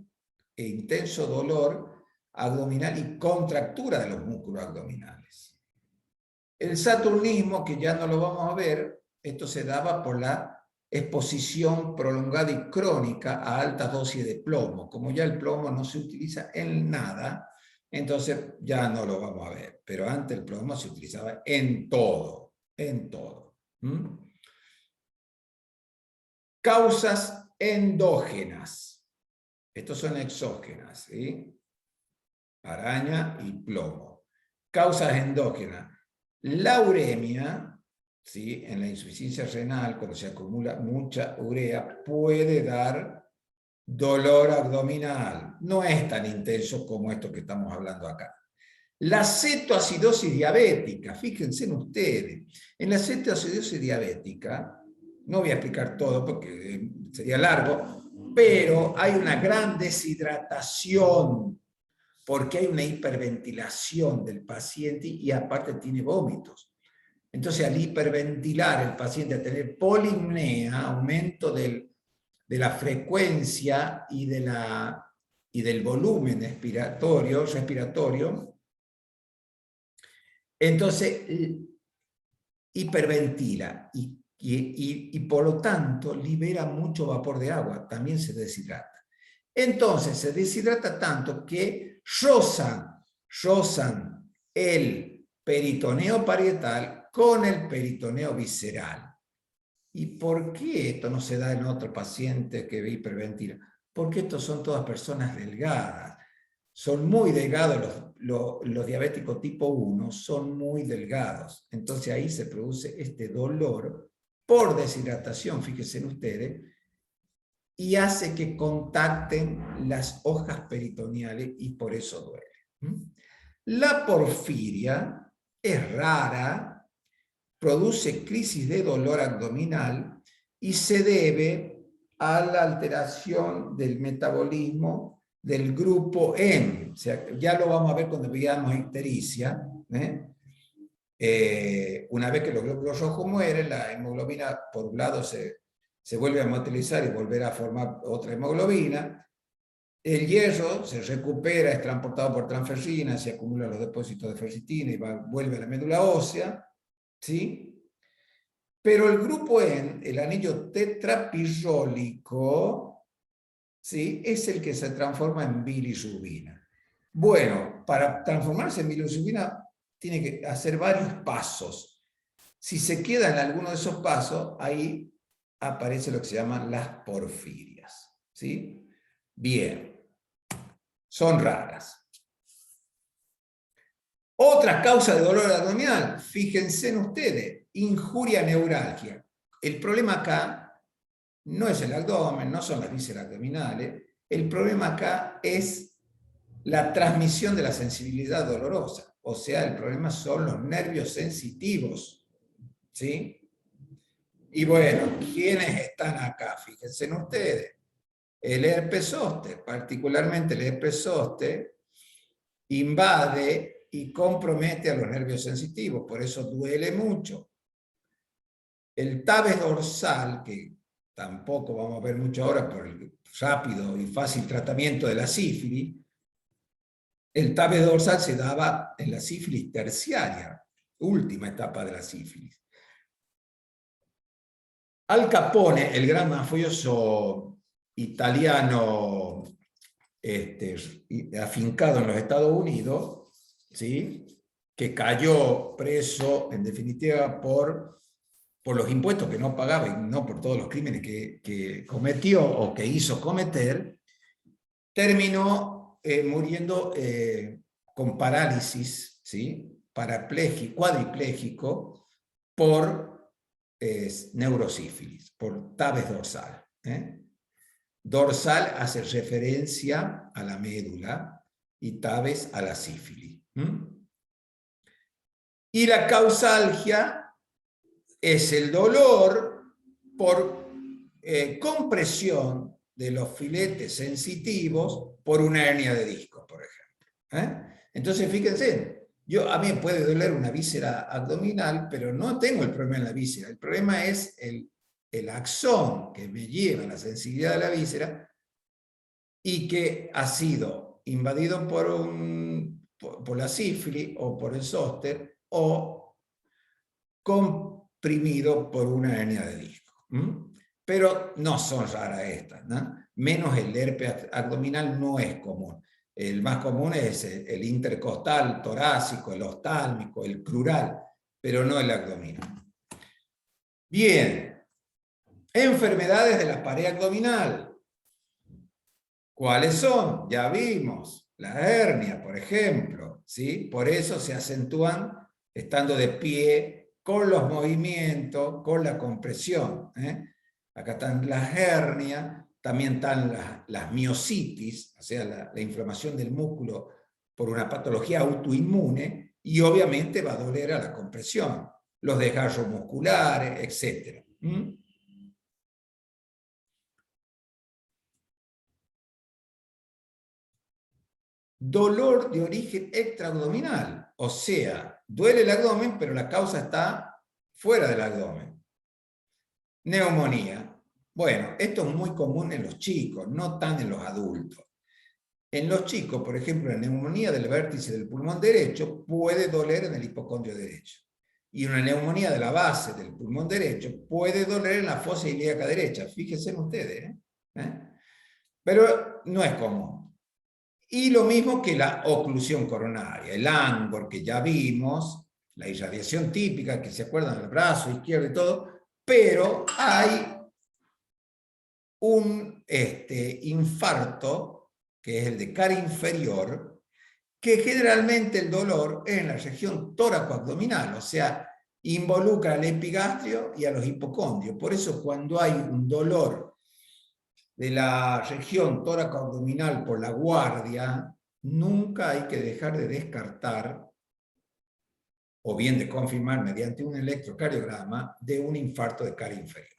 intenso dolor abdominal y contractura de los músculos abdominales. El saturnismo, que ya no lo vamos a ver, esto se daba por la exposición prolongada y crónica a altas dosis de plomo. Como ya el plomo no se utiliza en nada, entonces ya no lo vamos a ver. Pero antes el plomo se utilizaba en todo, en todo. Causas endógenas. Estos son exógenas, ¿sí? Araña y plomo. Causas endógenas. La uremia, ¿sí? En la insuficiencia renal, cuando se acumula mucha urea, puede dar dolor abdominal. No es tan intenso como esto que estamos hablando acá. La cetoacidosis diabética, fíjense en ustedes, en la cetoacidosis diabética, no voy a explicar todo porque sería largo, pero hay una gran deshidratación porque hay una hiperventilación del paciente y aparte tiene vómitos. Entonces, al hiperventilar el paciente, a tener polipnea, aumento de la frecuencia y del volumen respiratorio, entonces hiperventila y por lo tanto libera mucho vapor de agua, también se deshidrata. Entonces se deshidrata tanto que rozan el peritoneo parietal con el peritoneo visceral. ¿Y por qué esto no se da en otro paciente que hiperventila? Porque estos son todas personas delgadas. Son muy delgados los diabéticos tipo 1, son muy delgados. Entonces ahí se produce este dolor por deshidratación, fíjense en ustedes, y hace que contacten las hojas peritoneales y por eso duele. La porfiria es rara, produce crisis de dolor abdominal y se debe a la alteración del metabolismo del grupo M. O sea, ya lo vamos a ver cuando veamos ictericia. Una vez que los glóbulos rojos mueren, la hemoglobina por un lado se vuelve a motilizar y volver a formar otra hemoglobina. El hierro se recupera, es transportado por transferrina, se acumulan los depósitos de ferritina y vuelve a la médula ósea, ¿sí? Pero el grupo N, el anillo tetrapirrólico, ¿sí? Es el que se transforma en bilirrubina. Bueno, para transformarse en bilirrubina tiene que hacer varios pasos. Si se queda en alguno de esos pasos, ahí aparece lo que se llaman las porfirias, ¿sí? Bien, son raras. Otra causa de dolor abdominal, fíjense en ustedes, injuria neuralgia. El problema acá no es el abdomen, no son las vísceras abdominales, el problema acá es la transmisión de la sensibilidad dolorosa, o sea, el problema son los nervios sensitivos, ¿sí? Y bueno, ¿quiénes están acá? Fíjense en ustedes. El herpes zóster, particularmente el herpes zóster, invade y compromete a los nervios sensitivos, por eso duele mucho. El tabes dorsal, que tampoco vamos a ver mucho ahora por el rápido y fácil tratamiento de la sífilis, el tabes dorsal se daba en la sífilis terciaria, última etapa de la sífilis. Al Capone, el gran mafioso italiano afincado en los Estados Unidos, ¿sí? Que cayó preso, en definitiva, por los impuestos que no pagaba y no por todos los crímenes que cometió o que hizo cometer, terminó muriendo con parálisis, ¿sí? Cuadripléjico, por neurosífilis, por tabes dorsal. Dorsal hace referencia a la médula y tabes a la sífilis. Y la causalgia es el dolor por compresión de los filetes sensitivos por una hernia de disco, por ejemplo. Entonces, fíjense, A mí me puede doler una víscera abdominal, pero no tengo el problema en la víscera. El problema es el axón que me lleva a la sensibilidad de la víscera y que ha sido invadido por la sífilis o por el zóster o comprimido por una hernia de disco. Pero no son raras estas, ¿no? Menos el herpes abdominal no es común. El más común es el intercostal torácico, el oftálmico, el crural, pero no el abdominal. Bien, enfermedades de la pared abdominal. ¿Cuáles son? Ya vimos, la hernia, por ejemplo, ¿sí? Por eso se acentúan estando de pie, con los movimientos, con la compresión. Acá están las hernias, también están las miositis, o sea, la inflamación del músculo por una patología autoinmune, y obviamente va a doler a la compresión, los desgarros musculares, etc. Dolor de origen extraabdominal, o sea, duele el abdomen, pero la causa está fuera del abdomen. Neumonía. Bueno, esto es muy común en los chicos, no tan en los adultos. En los chicos, por ejemplo, la neumonía del vértice del pulmón derecho puede doler en el hipocondrio derecho. Y una neumonía de la base del pulmón derecho puede doler en la fosa ilíaca derecha. Fíjense en ustedes. Pero no es común. Y lo mismo que la oclusión coronaria, el ANGOR que ya vimos, la irradiación típica, que se acuerdan del brazo izquierdo y todo, pero hay un infarto, que es el de cara inferior, que generalmente el dolor es en la región tóraco-abdominal, o sea, involucra al epigastrio y a los hipocondrios. Por eso cuando hay un dolor de la región tóraco-abdominal por la guardia, nunca hay que dejar de descartar, o bien de confirmar mediante un electrocardiograma, de un infarto de cara inferior.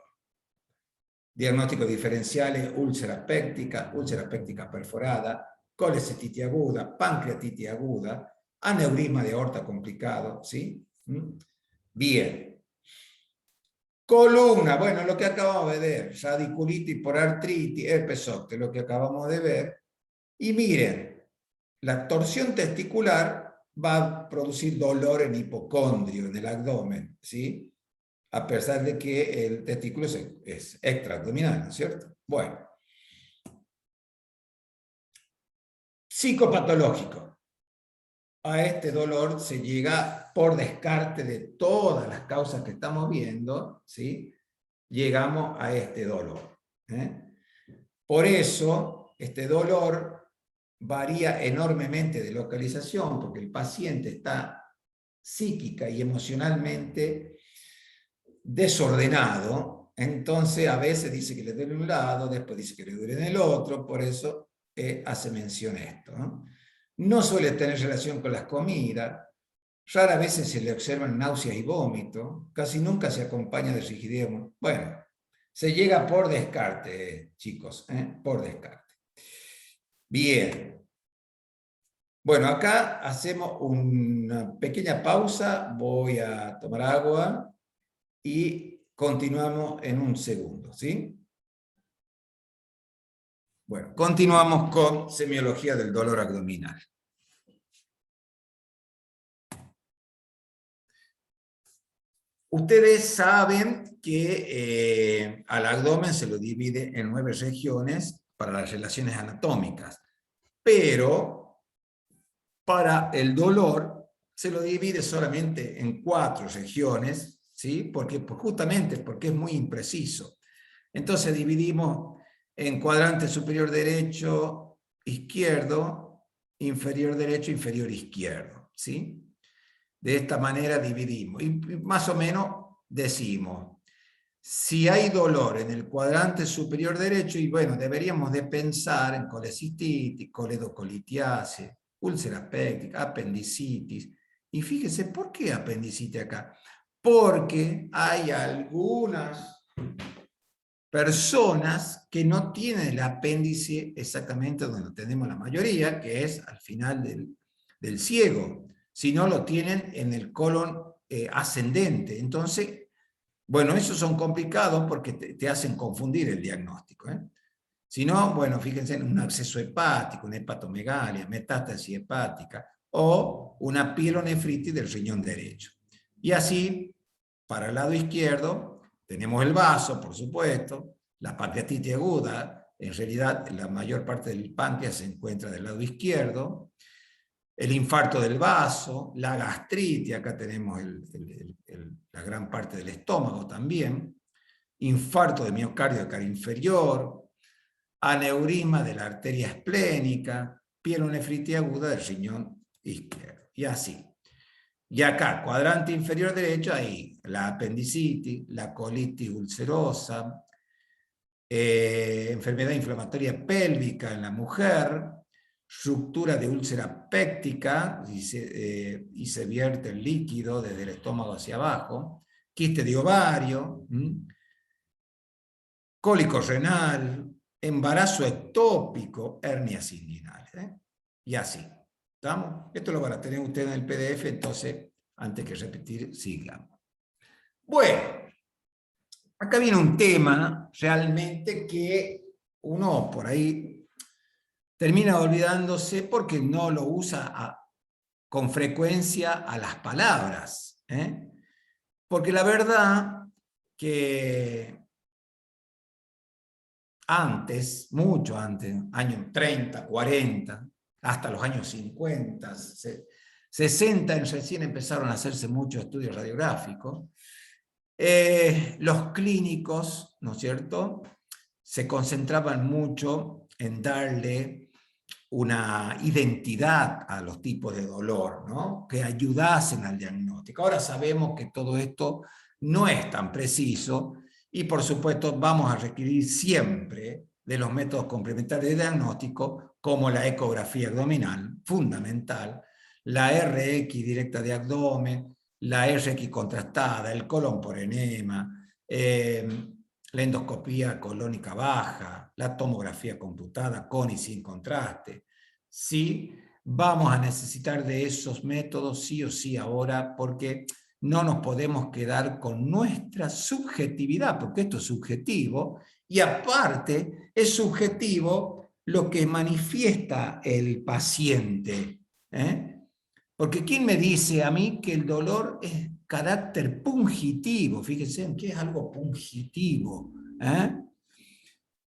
Diagnósticos diferenciales: úlcera péptica perforada, colecistitis aguda, pancreatitis aguda, aneurisma de aorta complicado, ¿sí? Bien. Columna, bueno, lo que acabamos de ver, radiculitis por artritis, herpes zóster, lo que acabamos de ver. Y miren, la torsión testicular va a producir dolor en hipocondrio, en el abdomen, ¿sí? A pesar de que el testículo es extraabdominal, ¿no es cierto? Bueno. Psicopatológico. A este dolor se llega por descarte de todas las causas que estamos viendo, ¿sí? Llegamos a este dolor. Por eso, este dolor varía enormemente de localización, porque el paciente está psíquica y emocionalmente desordenado, entonces a veces dice que le duele un lado, después dice que le duele en el otro, por eso hace mención a esto. No suele tener relación con las comidas, rara vez se le observan náuseas y vómitos, casi nunca se acompaña de rigidez. Bueno, se llega por descarte, chicos, por descarte. Bien. Bueno, acá hacemos una pequeña pausa, voy a tomar agua y continuamos en un segundo, ¿sí? Bueno, continuamos con semiología del dolor abdominal. Ustedes saben que al abdomen se lo divide en 9 regiones para las relaciones anatómicas, pero para el dolor se lo divide solamente en 4 regiones, ¿sí? Justamente porque es muy impreciso. Entonces dividimos en cuadrante superior derecho, izquierdo, inferior derecho, inferior izquierdo, ¿sí? De esta manera dividimos y más o menos decimos, si hay dolor en el cuadrante superior derecho, y bueno, deberíamos de pensar en colecistitis, coledocolitiasis, úlceras pépticas, apendicitis. Y fíjese, ¿por qué apendicitis acá? Porque hay algunas personas que no tienen el apéndice exactamente donde lo tenemos la mayoría, que es al final del ciego. sino lo tienen en el colon ascendente. Entonces, bueno, esos son complicados porque te hacen confundir el diagnóstico. Si no, bueno, fíjense en un absceso hepático, una hepatomegalia, metástasis hepática o una pielonefritis del riñón derecho. Y así, para el lado izquierdo, tenemos el vaso, por supuesto, la pancreatitis aguda. En realidad, la mayor parte del páncreas se encuentra del lado izquierdo. El infarto del vaso, la gastritis, acá tenemos la gran parte del estómago también. Infarto de miocardio de cara inferior, aneurisma de la arteria esplénica, pielonefritis aguda del riñón izquierdo. Y así. Y acá, cuadrante inferior derecho, hay la apendicitis, la colitis ulcerosa, enfermedad inflamatoria pélvica en la mujer, ruptura de úlcera péptica, y se vierte el líquido desde el estómago hacia abajo, quiste de ovario, cólico renal, embarazo ectópico, hernias inguinales. Y así. ¿Estamos? Esto lo van a tener ustedes en el PDF, entonces, antes que repetir, sigamos. Bueno, acá viene un tema realmente que uno por ahí termina olvidándose porque no lo usa con frecuencia a las palabras. Porque la verdad que antes, mucho antes, años 30, 40, hasta los años 50, 60 recién empezaron a hacerse muchos estudios radiográficos. Los clínicos, ¿no es cierto?, se concentraban mucho en darle una identidad a los tipos de dolor, ¿no?, que ayudasen al diagnóstico. Ahora sabemos que todo esto no es tan preciso y, por supuesto, vamos a requerir siempre de los métodos complementarios de diagnóstico, como la ecografía abdominal, fundamental, la RX directa de abdomen, la RX contrastada, el colon por enema, la endoscopía colónica baja, la tomografía computada con y sin contraste. Sí, vamos a necesitar de esos métodos sí o sí ahora, porque no nos podemos quedar con nuestra subjetividad, porque esto es subjetivo, y aparte es subjetivo lo que manifiesta el paciente. Porque ¿quién me dice a mí que el dolor es carácter pungitivo? Fíjense en qué es algo pungitivo.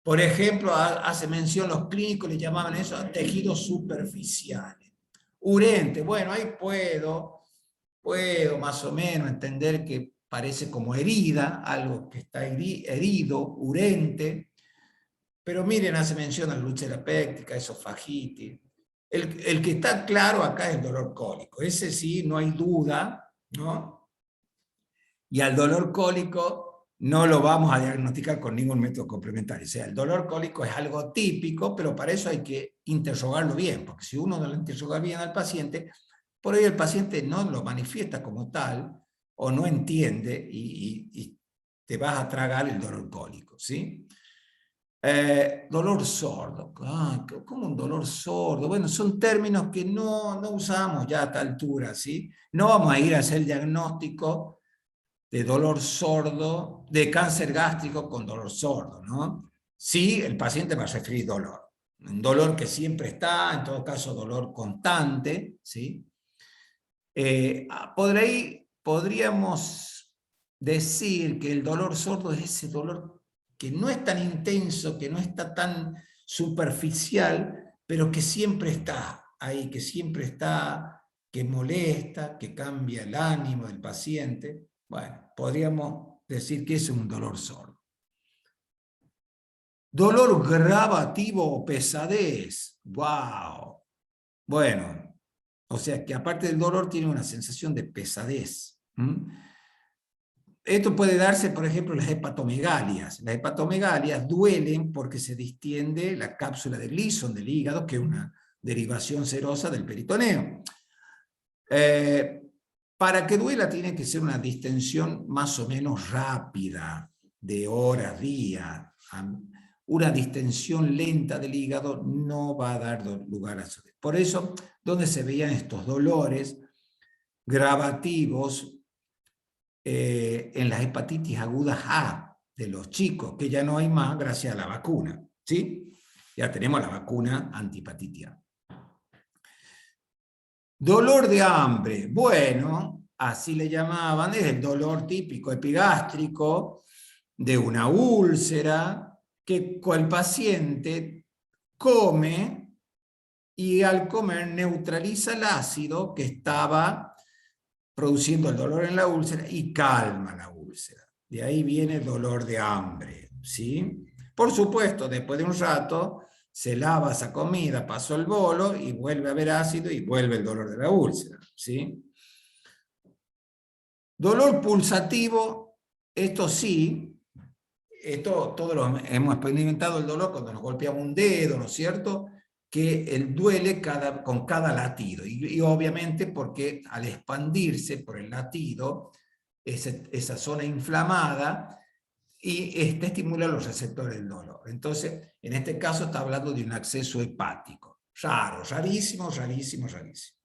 Por ejemplo, hace mención los clínicos, le llamaban eso a tejidos superficiales. Urente, bueno, ahí puedo más o menos entender que parece como herida, algo que está herido, urente, pero miren, hace mención a la úlcera péptica, esofagitis. El que está claro acá es el dolor cólico, ese sí, no hay duda, ¿no? Y al dolor cólico no lo vamos a diagnosticar con ningún método complementario. O sea, el dolor cólico es algo típico, pero para eso hay que interrogarlo bien, porque si uno no lo interroga bien al paciente, por ahí el paciente no lo manifiesta como tal, o no entiende, y te vas a tragar el dolor cólico, ¿sí? Dolor sordo. ¿Cómo un dolor sordo? Bueno, son términos que no usamos ya a esta altura, ¿sí? No vamos a ir a hacer el diagnóstico de dolor sordo, de cáncer gástrico con dolor sordo, ¿no? Sí, el paciente va a referir dolor. Un dolor que siempre está, en todo caso dolor constante, ¿sí? Por ahí podríamos decir que el dolor sordo es ese dolor que no es tan intenso, que no está tan superficial, pero que siempre está ahí, que siempre está, que molesta, que cambia el ánimo del paciente. Bueno, podríamos decir que es un dolor sordo. Dolor gravativo o pesadez. ¡Wow! Bueno, o sea que aparte del dolor tiene una sensación de pesadez. Esto puede darse, por ejemplo, en las hepatomegalias. Las hepatomegalias duelen porque se distiende la cápsula de Gleason del hígado, que es una derivación serosa del peritoneo. Para que duela tiene que ser una distensión más o menos rápida, de horas, días. Una distensión lenta del hígado no va a dar lugar a eso. Por eso, donde se veían estos dolores gravativos en las hepatitis agudas A de los chicos, que ya no hay más gracias a la vacuna, ¿sí? Ya tenemos la vacuna antihepatitis A. Dolor de hambre, bueno, así le llamaban, es el dolor típico epigástrico de una úlcera que el paciente come y al comer neutraliza el ácido que estaba produciendo el dolor en la úlcera y calma la úlcera. De ahí viene el dolor de hambre, ¿sí? Por supuesto, después de un rato se lava esa comida, pasó el bolo y vuelve a haber ácido y vuelve el dolor de la úlcera, ¿sí? Dolor pulsativo, esto sí, todos hemos experimentado el dolor cuando nos golpeamos un dedo, ¿no es cierto?, que él duele con cada latido, y obviamente porque al expandirse por el latido, esa zona inflamada, y estimula los receptores del dolor. Entonces, en este caso está hablando de un acceso hepático. Raro, rarísimo, rarísimo, rarísimo.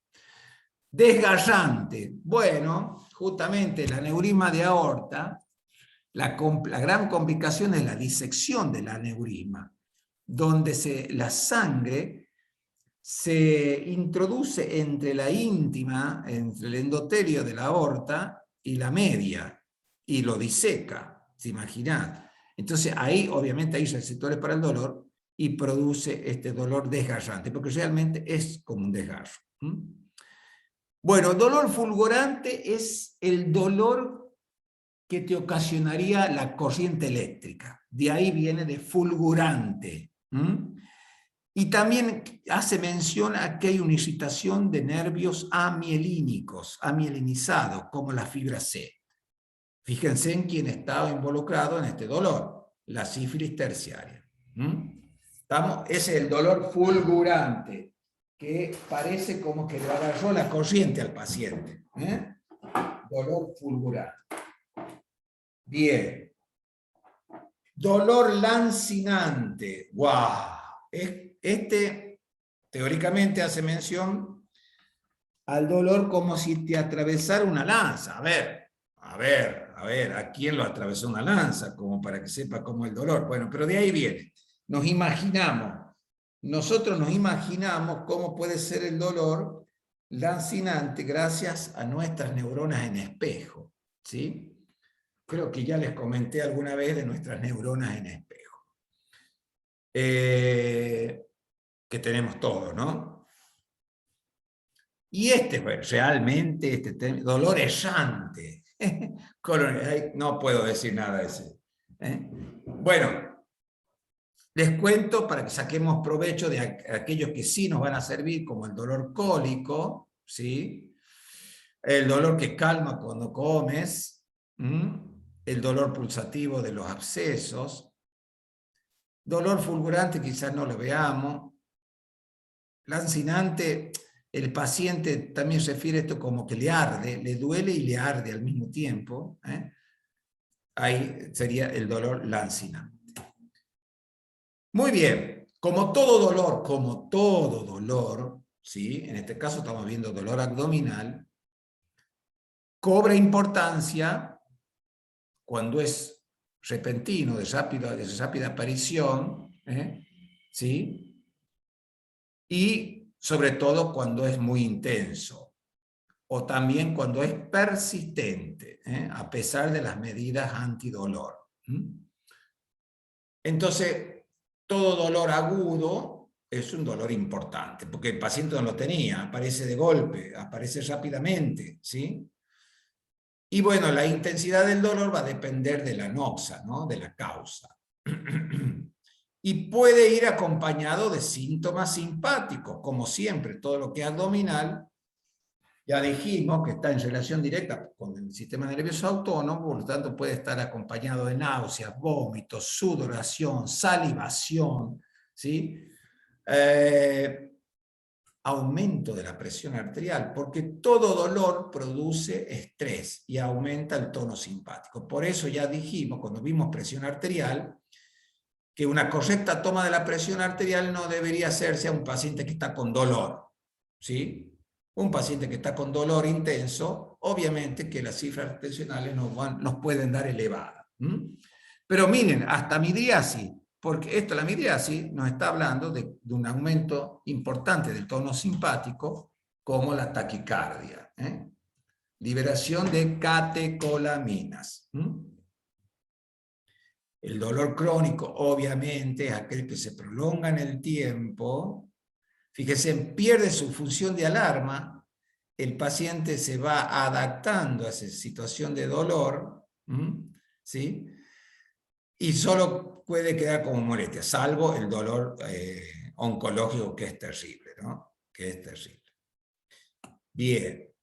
Desgarrante. Bueno, justamente el aneurisma de aorta, la gran complicación es la disección del aneurisma, donde la sangre se introduce entre la íntima, entre el endotelio de la aorta y la media, y lo diseca, ¿se imaginan? Entonces ahí obviamente hay receptores para el dolor y produce este dolor desgarrante, porque realmente es como un desgarro. Bueno, dolor fulgurante es el dolor que te ocasionaría la corriente eléctrica. De ahí viene de fulgurante. Y también hace mención a que hay una excitación de nervios amielínicos, amielinizados, como la fibra C. Fíjense en quién estaba involucrado en este dolor, la sífilis terciaria. Ese es el dolor fulgurante, que parece como que le agarró la corriente al paciente. Dolor fulgurante. Bien. Dolor lancinante. ¡Wow! Este teóricamente hace mención al dolor como si te atravesara una lanza. A ver, ¿a quién lo atravesó una lanza? Como para que sepa cómo es el dolor. Bueno, pero de ahí viene. Nosotros nos imaginamos cómo puede ser el dolor lancinante gracias a nuestras neuronas en espejo, ¿sí? Creo que ya les comenté alguna vez de nuestras neuronas en espejo. Que tenemos todos, ¿no? Y realmente, dolor errante. No puedo decir nada de ese. Bueno, les cuento para que saquemos provecho de aquellos que sí nos van a servir, como el dolor cólico, ¿sí? El dolor que calma cuando comes, el dolor pulsativo de los abscesos, dolor fulgurante quizás no lo veamos, lancinante, el paciente también refiere esto como que le arde, le duele y le arde al mismo tiempo, ahí sería el dolor lancinante. Muy bien, como todo dolor, ¿sí? En este caso estamos viendo dolor abdominal, cobra importancia cuando es repentino, de rápida aparición, ¿sí? Y sobre todo cuando es muy intenso, o también cuando es persistente, a pesar de las medidas antidolor. Entonces, todo dolor agudo es un dolor importante, porque el paciente no lo tenía, aparece de golpe, aparece rápidamente, ¿sí? Y bueno, la intensidad del dolor va a depender de la noxa, ¿no? De la causa. Y puede ir acompañado de síntomas simpáticos, como siempre, todo lo que es abdominal, ya dijimos que está en relación directa con el sistema nervioso autónomo, por lo tanto puede estar acompañado de náuseas, vómitos, sudoración, salivación, ¿sí? Aumento de la presión arterial, porque todo dolor produce estrés y aumenta el tono simpático. Por eso ya dijimos, cuando vimos presión arterial, que una correcta toma de la presión arterial no debería hacerse a un paciente que está con dolor, ¿sí? Un paciente que está con dolor intenso, obviamente que las cifras tensionales nos pueden dar elevadas. Pero miren, hasta midriasis, porque la midriasis nos está hablando de un aumento importante del tono simpático, como la taquicardia. Liberación de catecolaminas. El dolor crónico, obviamente, es aquel que se prolonga en el tiempo. Fíjese, pierde su función de alarma, el paciente se va adaptando a esa situación de dolor, ¿sí? Y solo puede quedar como molestia, salvo el dolor oncológico, que es terrible, ¿no? Que es terrible. Bien.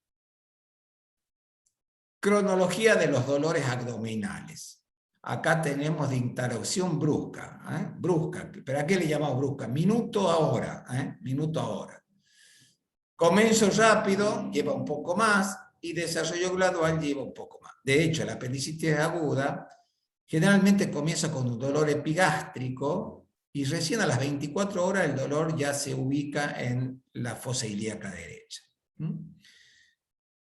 Cronología de los dolores abdominales. Acá tenemos de interrupción brusca, brusca. ¿Pero a qué le llamamos brusca? Minuto a hora, minuto a hora. Comienzo rápido, lleva un poco más, y desarrollo gradual lleva un poco más. De hecho, la apendicitis aguda generalmente comienza con un dolor epigástrico y recién a las 24 horas el dolor ya se ubica en la fosa ilíaca derecha.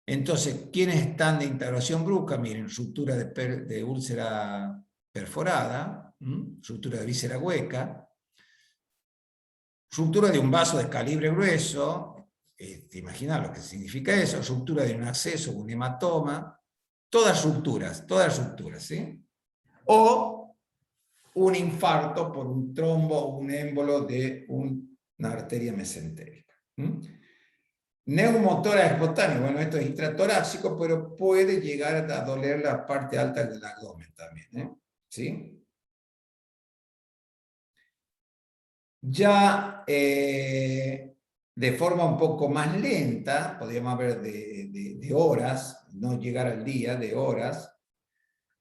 Entonces, ¿quiénes están de interrupción brusca? Miren, ruptura de úlcera perforada, ruptura de víscera hueca, ruptura de un vaso de calibre grueso, te imaginas lo que significa eso, ruptura de un absceso, un hematoma, todas rupturas, ¿sí? O un infarto por un trombo o un émbolo de una arteria mesentérica. Neumotórax espontáneo, bueno, esto es intratorácico, pero puede llegar a doler la parte alta del abdomen también, ¿sí? Ya de forma un poco más lenta, podríamos hablar de horas, no llegar al día, de horas,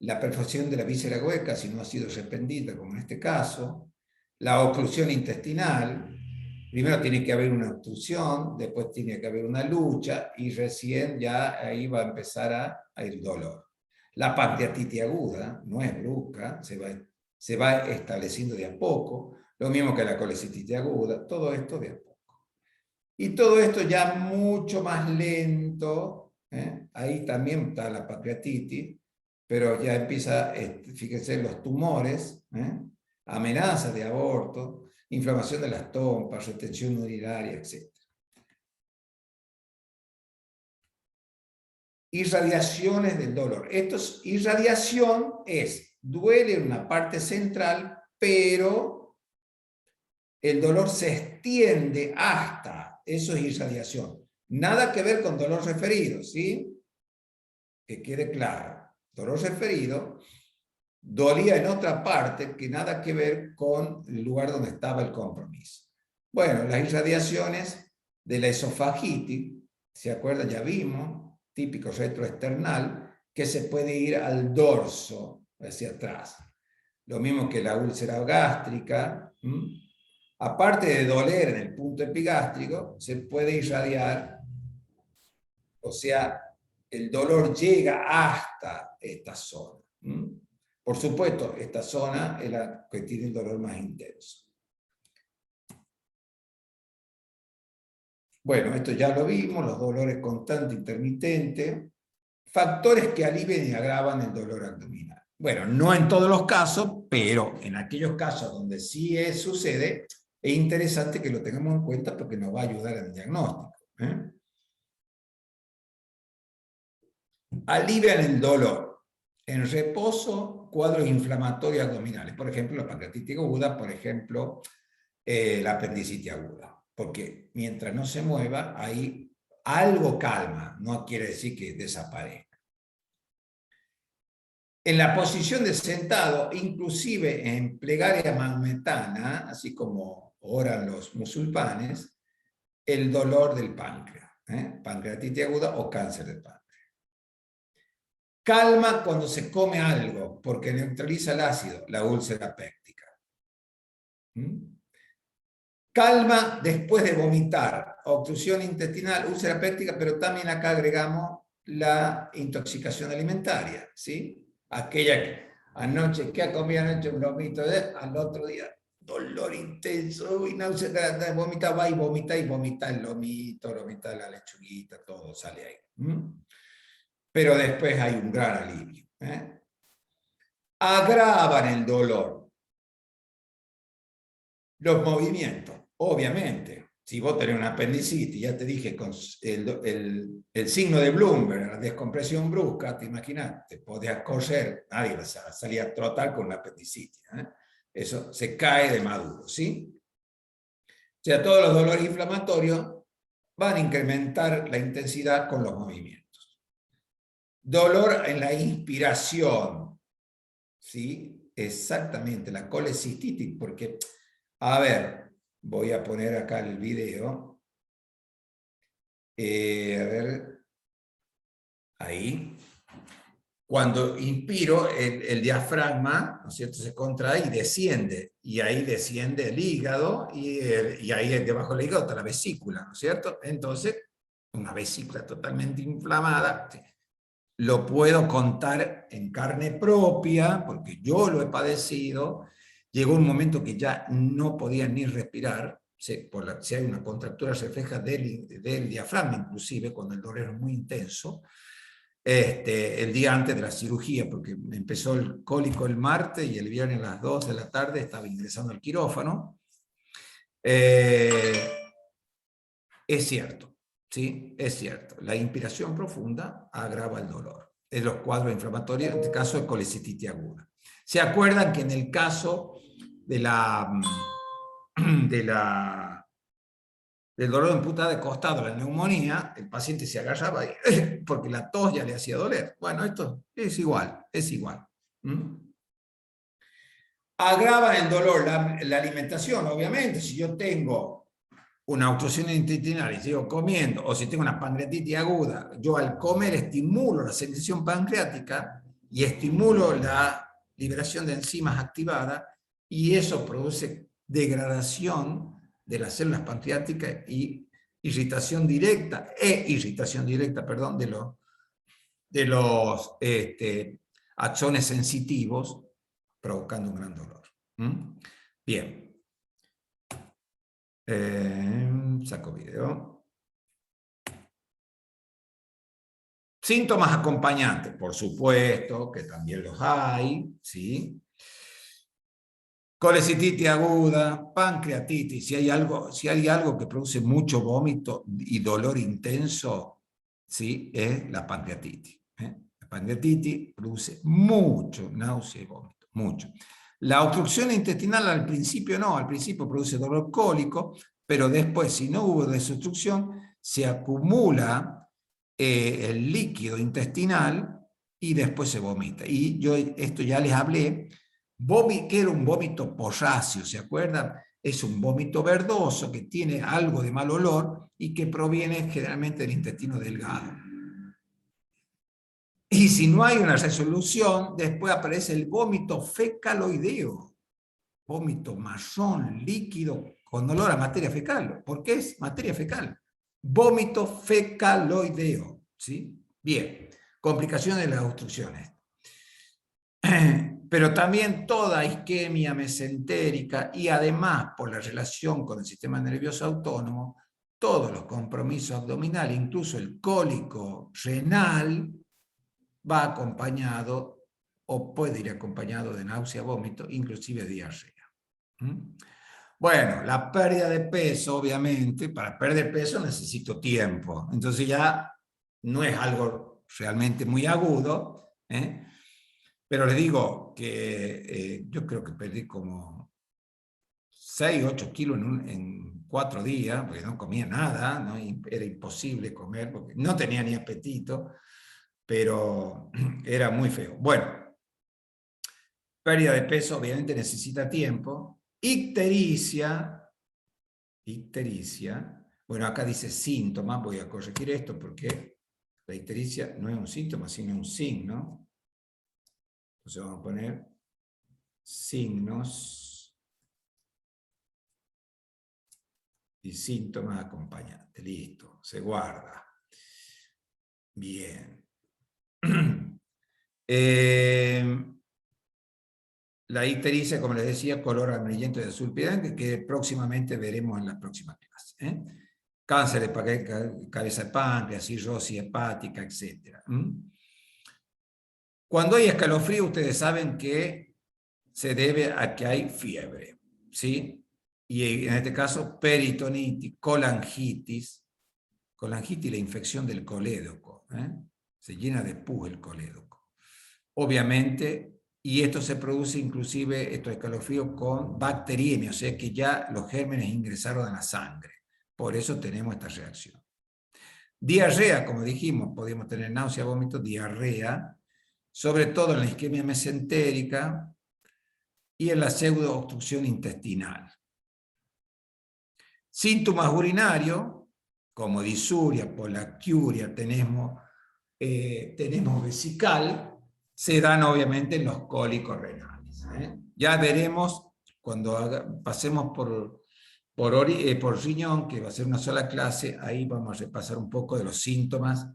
la perforación de la víscera hueca, si no ha sido suspendida, como en este caso, la oclusión intestinal. Primero tiene que haber una obstrucción, después tiene que haber una lucha, y recién ya ahí va a empezar a ir dolor. La pancreatitis aguda no es brusca, se va estableciendo de a poco, lo mismo que la colecitis aguda, todo esto de a poco. Y todo esto ya mucho más lento, ahí también está la pancreatitis, pero ya empieza, fíjense, los tumores, amenazas de aborto, inflamación de las trompas, retención urinaria, etc. Irradiaciones del dolor. Irradiación duele en una parte central, pero el dolor se extiende hasta, eso es irradiación. Nada que ver con dolor referido, ¿sí? Que quede claro. Dolor referido dolía en otra parte que nada que ver con el lugar donde estaba el compromiso. Bueno, las irradiaciones de la esofagitis, ¿se acuerdan? Ya vimos, típico retroesternal, que se puede ir al dorso, hacia atrás. Lo mismo que la úlcera gástrica. Aparte de doler en el punto epigástrico, se puede irradiar, o sea, el dolor llega hasta esta zona. Por supuesto, esta zona es la que tiene el dolor más intenso. Bueno, esto ya lo vimos, los dolores constantes, intermitentes, factores que alivian y agravan el dolor abdominal. Bueno, no en todos los casos, pero en aquellos casos donde sí sucede, es interesante que lo tengamos en cuenta porque nos va a ayudar en el diagnóstico. Alivian el dolor. En reposo, cuadros inflamatorios abdominales. Por ejemplo, la pancreatitis aguda, por ejemplo, la apendicitis aguda. Porque mientras no se mueva, ahí algo calma. No quiere decir que desaparezca. En la posición de sentado, inclusive en plegaria maometana, así como oran los musulmanes, el dolor del páncreas, pancreatitis aguda o cáncer del páncreas. Calma cuando se come algo, porque neutraliza el ácido, la úlcera péptica. Calma después de vomitar, obstrucción intestinal, úlcera péptica, pero también acá agregamos la intoxicación alimentaria, ¿sí? Aquella que anoche, ¿qué ha comido anoche? Un lomito, al otro día dolor intenso, y náusea, vomita, va y vomita el lomito, vomita la lechuguita, todo sale ahí. Pero después hay un gran alivio. Agravan el dolor los movimientos, obviamente. Si vos tenés una apendicitis, ya te dije, con el signo de Bloomberg, la descompresión brusca, te imaginas, te podías correr, nadie va a salir a trotar con una apendicitis. Eso se cae de maduro, ¿sí? O sea, todos los dolores inflamatorios van a incrementar la intensidad con los movimientos. Dolor en la inspiración, ¿sí? Exactamente, la colecistitis, porque, a ver, voy a poner acá el video. A ver, ahí. Cuando inspiro, el diafragma, ¿no es cierto?, se contrae y desciende. Y ahí desciende el hígado y ahí debajo del hígado está la vesícula, ¿no es cierto? Entonces, una vesícula totalmente inflamada, lo puedo contar en carne propia, porque yo lo he padecido. Llegó un momento que ya no podía ni respirar. Si hay una contractura, se refleja del diafragma, inclusive, cuando el dolor es muy intenso. El día antes de la cirugía, porque empezó el cólico el martes y el viernes a las 2 de la tarde estaba ingresando al quirófano. Es cierto, ¿sí? Es cierto. La inspiración profunda agrava el dolor. Es los cuadros inflamatorios, en este caso de colecistitis aguda. ¿Se acuerdan que en el caso de del dolor en punta de costado, la neumonía, el paciente se agarraba porque la tos ya le hacía doler? Bueno, esto es igual, es igual. Agrava el dolor la alimentación, obviamente. Si yo tengo una obstrucción intestinal y sigo comiendo, o si tengo una pancreatitis aguda, yo al comer estimulo la secreción pancreática y estimulo la liberación de enzimas activadas, y eso produce degradación de las células pancreáticas y irritación directa, perdón, de los axones sensitivos, provocando un gran dolor. Bien. Saco video. Síntomas acompañantes, por supuesto, que también los hay, ¿sí? Colecistitis aguda, pancreatitis. Si hay algo que produce mucho vómito y dolor intenso, ¿sí?, es la pancreatitis. La pancreatitis produce mucho náusea y vómito, mucho. La obstrucción intestinal al principio no, al principio produce dolor cólico, pero después, si no hubo desobstrucción, se acumula el líquido intestinal y después se vomita. Y yo esto ya les hablé, que era un vómito porráceo, ¿se acuerdan? Es un vómito verdoso que tiene algo de mal olor y que proviene generalmente del intestino delgado. Y si no hay una resolución, después aparece el vómito fecaloideo, vómito marrón, líquido, con olor a materia fecal. ¿Por qué es materia fecal? Vómito fecaloideo, ¿sí? Bien, complicaciones de las obstrucciones. Pero también toda isquemia mesentérica y además por la relación con el sistema nervioso autónomo, todos los compromisos abdominales, incluso el cólico renal, va acompañado o puede ir acompañado de náusea, vómito, inclusive diarrea. Bueno, la pérdida de peso, obviamente, para perder peso necesito tiempo. Entonces ya no es algo realmente muy agudo, pero les digo que yo creo que perdí como 6, 8 kilos en 4 días, porque no comía nada, ¿no? Era imposible comer, porque no tenía ni apetito, pero era muy feo. Bueno, pérdida de peso obviamente necesita tiempo. Ictericia, bueno, acá dice síntomas, voy a corregir esto porque la ictericia no es un síntoma, sino un signo. Entonces vamos a poner signos y síntomas acompañantes. Listo, se guarda. Bien. la ictericia, como les decía, color amarillento de azul piedante, que próximamente veremos en la próxima clase. Cáncer de cabeza de páncreas, cirrosis hepática, etc. Cuando hay escalofrío, ustedes saben que se debe a que hay fiebre, ¿sí? Y en este caso, peritonitis, colangitis, la infección del colédoco, se llena de pus el colédoco. Obviamente, y esto se produce inclusive, estos escalofríos, con bacteriemia, o sea que ya los gérmenes ingresaron a la sangre. Por eso tenemos esta reacción. Diarrea, como dijimos, podemos tener náusea, vómito, diarrea, sobre todo en la isquemia mesentérica y en la pseudoobstrucción intestinal. Síntomas urinarios, como disuria, polaquiuria, tenemos vesical, se dan obviamente en los cólicos renales. Ya veremos cuando pasemos por riñón, que va a ser una sola clase, ahí vamos a repasar un poco de los síntomas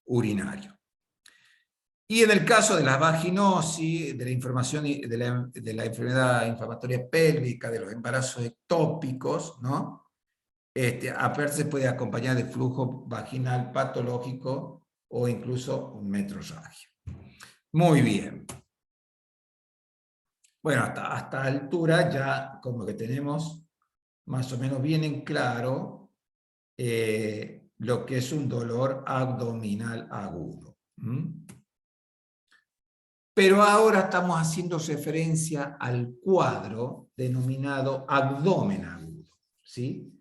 urinarios. Y en el caso de la vaginosis, de la inflamación, de la enfermedad inflamatoria pélvica, de los embarazos ectópicos, ¿no? A veces se puede acompañar de flujo vaginal patológico o incluso un metrorragia. Muy bien. Bueno, hasta altura ya como que tenemos más o menos bien en claro lo que es un dolor abdominal agudo. Pero ahora estamos haciendo referencia al cuadro denominado abdomen agudo, ¿sí?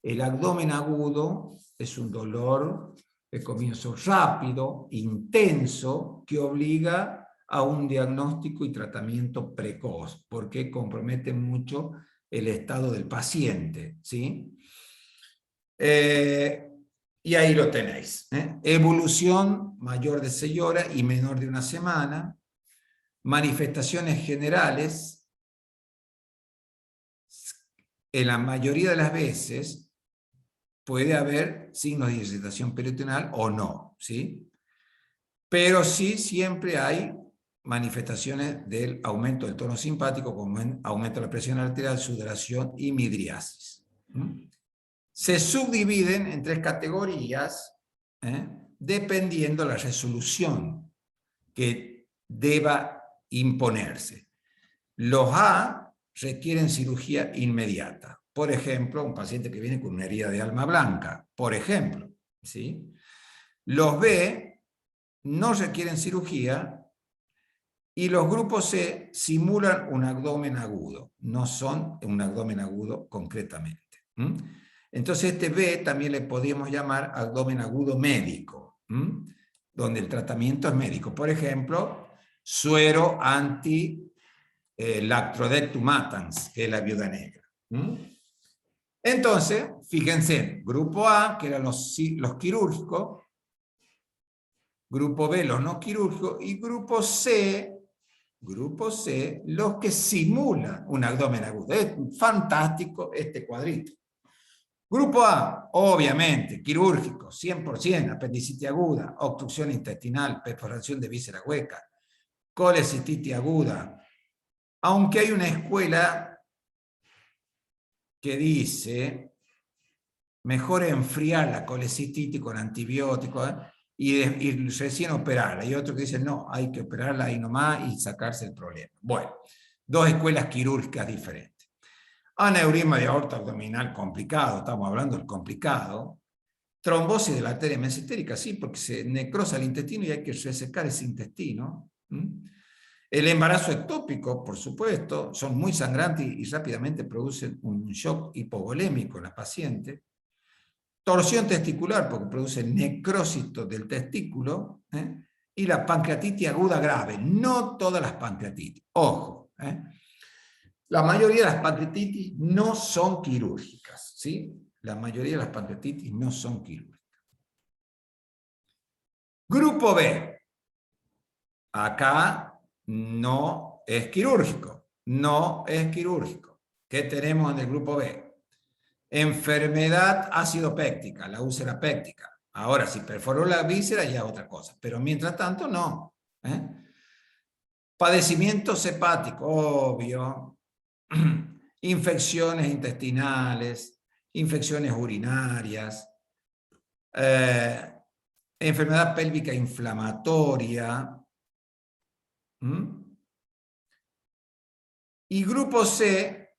El abdomen agudo es un dolor de comienzo rápido, intenso, que obliga a un diagnóstico y tratamiento precoz, porque compromete mucho el estado del paciente, ¿sí? Y ahí lo tenéis. Evolución mayor de 6 horas y menor de 1 semana. Manifestaciones generales, en la mayoría de las veces, puede haber signos de irritación peritoneal o no, ¿sí? Pero sí siempre hay manifestaciones del aumento del tono simpático, como aumento de la presión arterial, sudoración y midriasis. Se subdividen en 3 categorías, dependiendo de la resolución que deba imponerse. Los A requieren cirugía inmediata. Por ejemplo, un paciente que viene con una herida de alma blanca, por ejemplo, ¿sí? Los B no requieren cirugía y los grupos C simulan un abdomen agudo, no son un abdomen agudo concretamente. Entonces este B también le podríamos llamar abdomen agudo médico, donde el tratamiento es médico. Por ejemplo, suero anti-lactrodectummatans, que es la viuda negra. Entonces, fíjense, grupo A, que eran los quirúrgicos, grupo B, los no quirúrgicos, y grupo C, los que simulan un abdomen agudo. Es fantástico este cuadrito. Grupo A, obviamente, quirúrgico, 100%, apendicitis aguda, obstrucción intestinal, perforación de víscera hueca, colecistitis aguda. Aunque hay una escuela que dice mejor enfriar la colecistitis con antibióticos y recién operarla. Y otro que dice no, hay que operarla ahí nomás y sacarse el problema. Bueno, 2 escuelas quirúrgicas diferentes. Aneurisma de aorta abdominal complicado, estamos hablando del complicado. Trombosis de la arteria mesentérica, sí, porque se necrosa el intestino y hay que resecar ese intestino. El embarazo ectópico, por supuesto, son muy sangrantes y rápidamente producen un shock hipovolémico en la paciente. Torsión testicular, porque produce necrosis del testículo. Y la pancreatitis aguda grave. No todas las pancreatitis. Ojo. La mayoría de las pancreatitis no son quirúrgicas. ¿Sí? La mayoría de las pancreatitis no son quirúrgicas. Grupo B. Acá no es quirúrgico. No es quirúrgico. ¿Qué tenemos en el grupo B? Enfermedad acidopéctica, la úlcera péptica. Ahora, si perforó la víscera ya es otra cosa. Pero mientras tanto, no. Padecimientos hepáticos, obvio. Infecciones intestinales, infecciones urinarias, enfermedad pélvica inflamatoria. Y grupo C,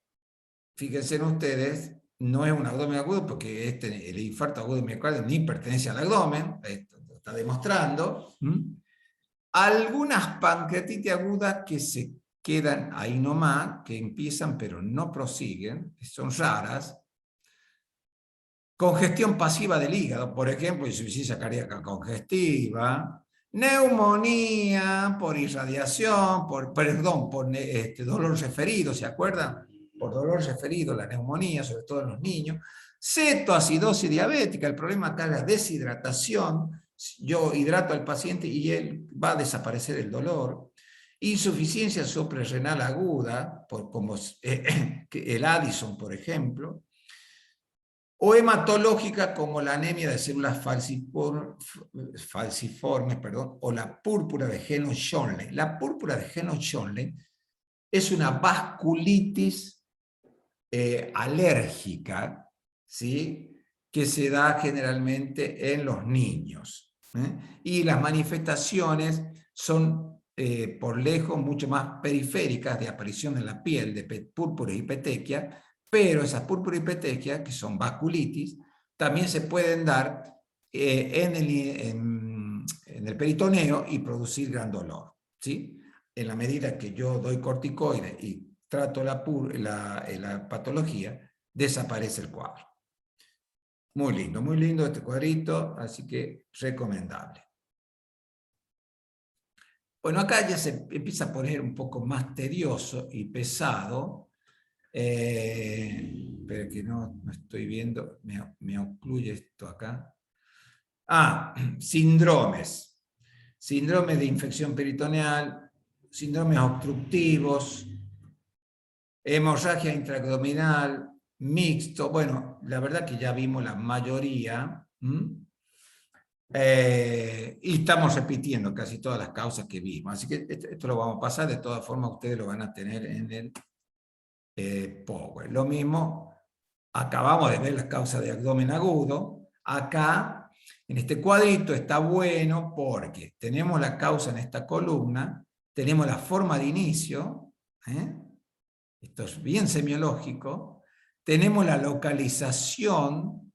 fíjense en ustedes, no es un abdomen agudo porque el infarto agudo de miocardio ni pertenece al abdomen, esto lo está demostrando. Algunas pancreatitis agudas que se quedan ahí nomás, que empiezan pero no prosiguen, que son raras. Congestión pasiva del hígado, por ejemplo, insuficiencia cardíaca congestiva. Neumonía por irradiación, por dolor referido, ¿se acuerdan? Por dolor referido, la neumonía, sobre todo en los niños. Cetoacidosis diabética, el problema acá es la deshidratación. Yo hidrato al paciente y él va a desaparecer el dolor. Insuficiencia suprarrenal aguda, como el Addison, por ejemplo. O hematológica como la anemia de células falciformes, o la púrpura de Heno-Schönlein. La púrpura de Heno-Schönlein es una vasculitis alérgica, ¿sí? Que se da generalmente en los niños. Y las manifestaciones son por lejos mucho más periféricas de aparición en la piel de púrpura y petequia, pero esas púrpura y petequia, que son vasculitis, también se pueden dar en el peritoneo y producir gran dolor, ¿sí? En la medida que yo doy corticoides y trato la patología, desaparece el cuadro. Muy lindo este cuadrito, así que recomendable. Bueno, acá ya se empieza a poner un poco más tedioso y pesado. Pero que no estoy viendo, me ocluye esto acá. Síndromes. Síndromes de infección peritoneal, síndromes obstructivos, hemorragia intraabdominal, mixto. Bueno, la verdad que ya vimos la mayoría. Y estamos repitiendo casi todas las causas que vimos. Así que esto lo vamos a pasar. De todas formas, ustedes lo van a tener en el Power. Lo mismo, acabamos de ver las causas de abdomen agudo. Acá, en este cuadrito, está bueno porque tenemos la causa en esta columna, tenemos la forma de inicio, esto es bien semiológico, tenemos la localización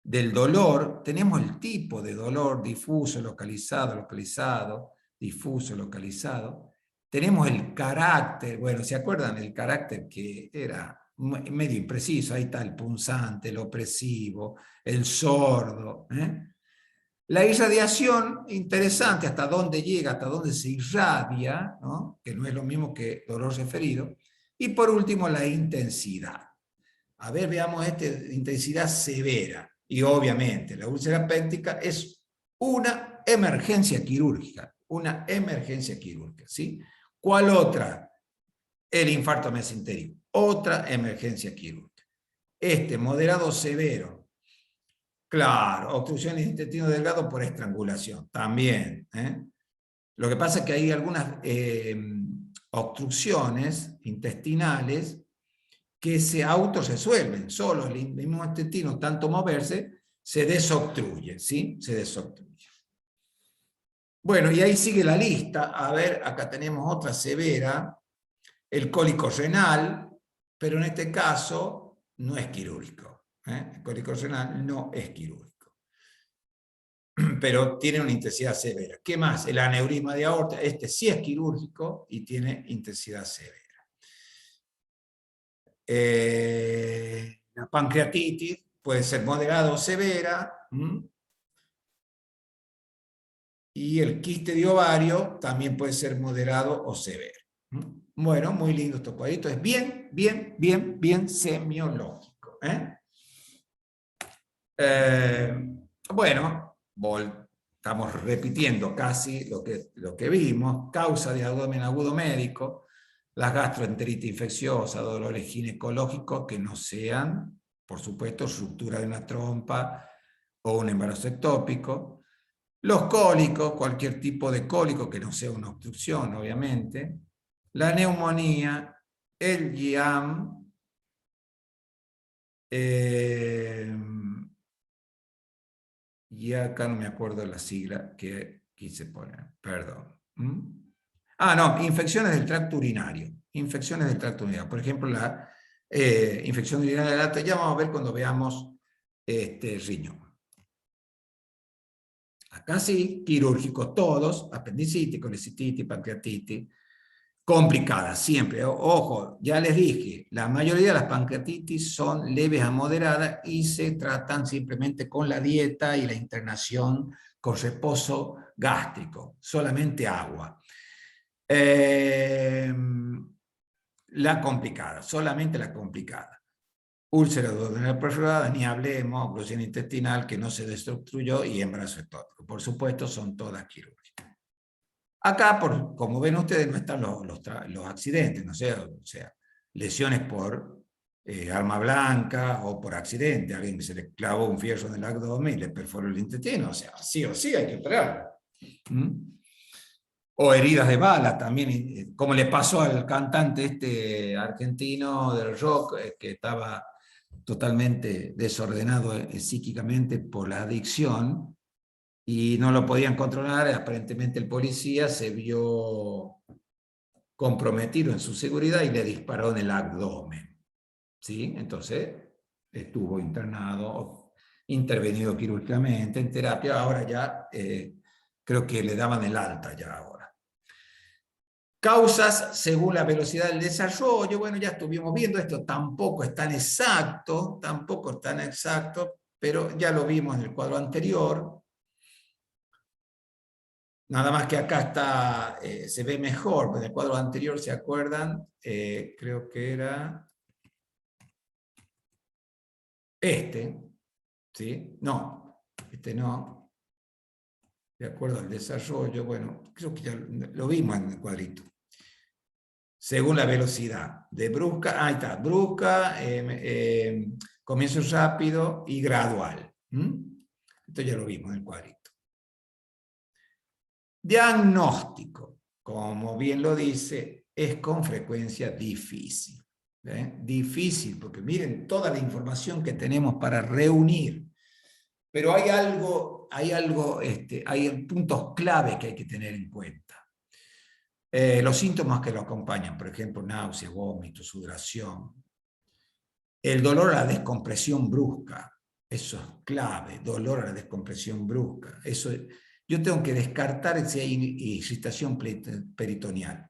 del dolor, tenemos el tipo de dolor, difuso, localizado, difuso, localizado. Tenemos el carácter, bueno, ¿se acuerdan? El carácter que era medio impreciso, ahí está el punzante, el opresivo, el sordo. La irradiación, interesante, hasta dónde llega, hasta dónde se irradia, ¿no? Que no es lo mismo que dolor referido. Y por último, la intensidad. A ver, veamos intensidad severa. Y obviamente, la úlcera péptica es una emergencia quirúrgica, ¿sí? ¿Cuál otra? El infarto mesentérico, otra emergencia quirúrgica. Moderado severo. Claro, obstrucción del intestino delgado por estrangulación, también. Lo que pasa es que hay algunas obstrucciones intestinales que se autorresuelven, solo el mismo intestino, tanto moverse, se desobstruye, ¿sí? Se desobstruye. Bueno, y ahí sigue la lista. A ver, acá tenemos otra severa, el cólico renal, pero en este caso no es quirúrgico. El cólico renal no es quirúrgico, pero tiene una intensidad severa. ¿Qué más? El aneurisma de aorta, sí es quirúrgico y tiene intensidad severa. La pancreatitis puede ser moderada o severa. Y el quiste de ovario también puede ser moderado o severo. Bueno, muy lindo estos cuadritos. Es bien semiológico. Bueno, estamos repitiendo casi lo que vimos. Causa de abdomen agudo médico, las gastroenteritis infecciosa, dolores ginecológicos que no sean, por supuesto, ruptura de una trompa o un embarazo ectópico. Los cólicos, cualquier tipo de cólico que no sea una obstrucción, obviamente. La neumonía, el GIAM, y acá no me acuerdo la sigla que quise poner, perdón. Ah, no, infecciones del tracto urinario. Infecciones del tracto urinario. Por ejemplo, la infección urinaria de lata, ya vamos a ver cuando veamos riñón. Acá sí, quirúrgico todos, apendicitis, colecistitis, pancreatitis, complicadas siempre. Ojo, ya les dije, la mayoría de las pancreatitis son leves a moderadas y se tratan simplemente con la dieta y la internación con reposo gástrico, solamente agua. La complicada, solamente la complicada. Úlcera duodenal perforada, ni hablemos, oclusión intestinal que no se desobstruyó y embarazo ectópico. Por supuesto, son todas quirúrgicas. Acá, como ven ustedes, no están los accidentes, no sé, o sea, lesiones por arma blanca o por accidente, alguien que se le clavó un fierro en el abdomen y le perforó el intestino, o sea, sí o sí hay que operarlo. O heridas de bala también, como le pasó al cantante argentino del rock, que estaba totalmente desordenado psíquicamente por la adicción, y no lo podían controlar. Aparentemente el policía se vio comprometido en su seguridad y le disparó en el abdomen. ¿Sí? Entonces estuvo internado, intervenido quirúrgicamente, en terapia. Ahora ya creo que le daban el alta ya ahora. Causas según la velocidad del desarrollo. Bueno, ya estuvimos viendo esto, tampoco es tan exacto, pero ya lo vimos en el cuadro anterior. Nada más que acá está, se ve mejor. En el cuadro anterior, ¿se acuerdan? Creo que era ¿sí? No, no. De acuerdo al desarrollo, bueno, creo que ya lo vimos en el cuadrito. Según la velocidad de brusca, ahí está, brusca, comienzo rápido y gradual. Esto ya lo vimos en el cuadrito. Diagnóstico, como bien lo dice, es con frecuencia difícil. Difícil, porque miren toda la información que tenemos para reunir. Pero hay puntos clave que hay que tener en cuenta. Los síntomas que lo acompañan, por ejemplo, náusea, vómito, sudoración. El dolor a la descompresión brusca, eso es clave, dolor a la descompresión brusca. Eso, yo tengo que descartar si hay irritación peritoneal.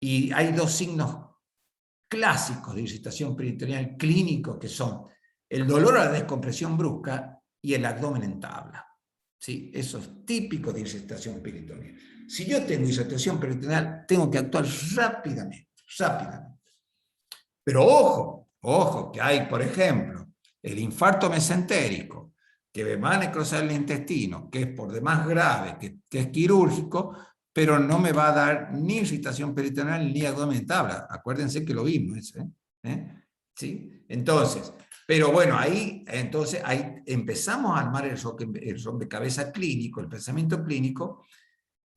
Y hay dos signos clásicos de irritación peritoneal clínicos que son el dolor a la descompresión brusca y el abdomen en tabla. ¿Sí? Eso es típico de irritación peritoneal. Si yo tengo irritación peritoneal, tengo que actuar rápidamente. Pero ojo, que hay, por ejemplo, el infarto mesentérico, que va a necrosar el intestino, que es por demás grave, que es quirúrgico, pero no me va a dar ni irritación peritoneal ni abdomen en tabla. Acuérdense que lo vimos. ¿Sí? Entonces, pero bueno, ahí empezamos a armar el rompecabezas clínico, el pensamiento clínico,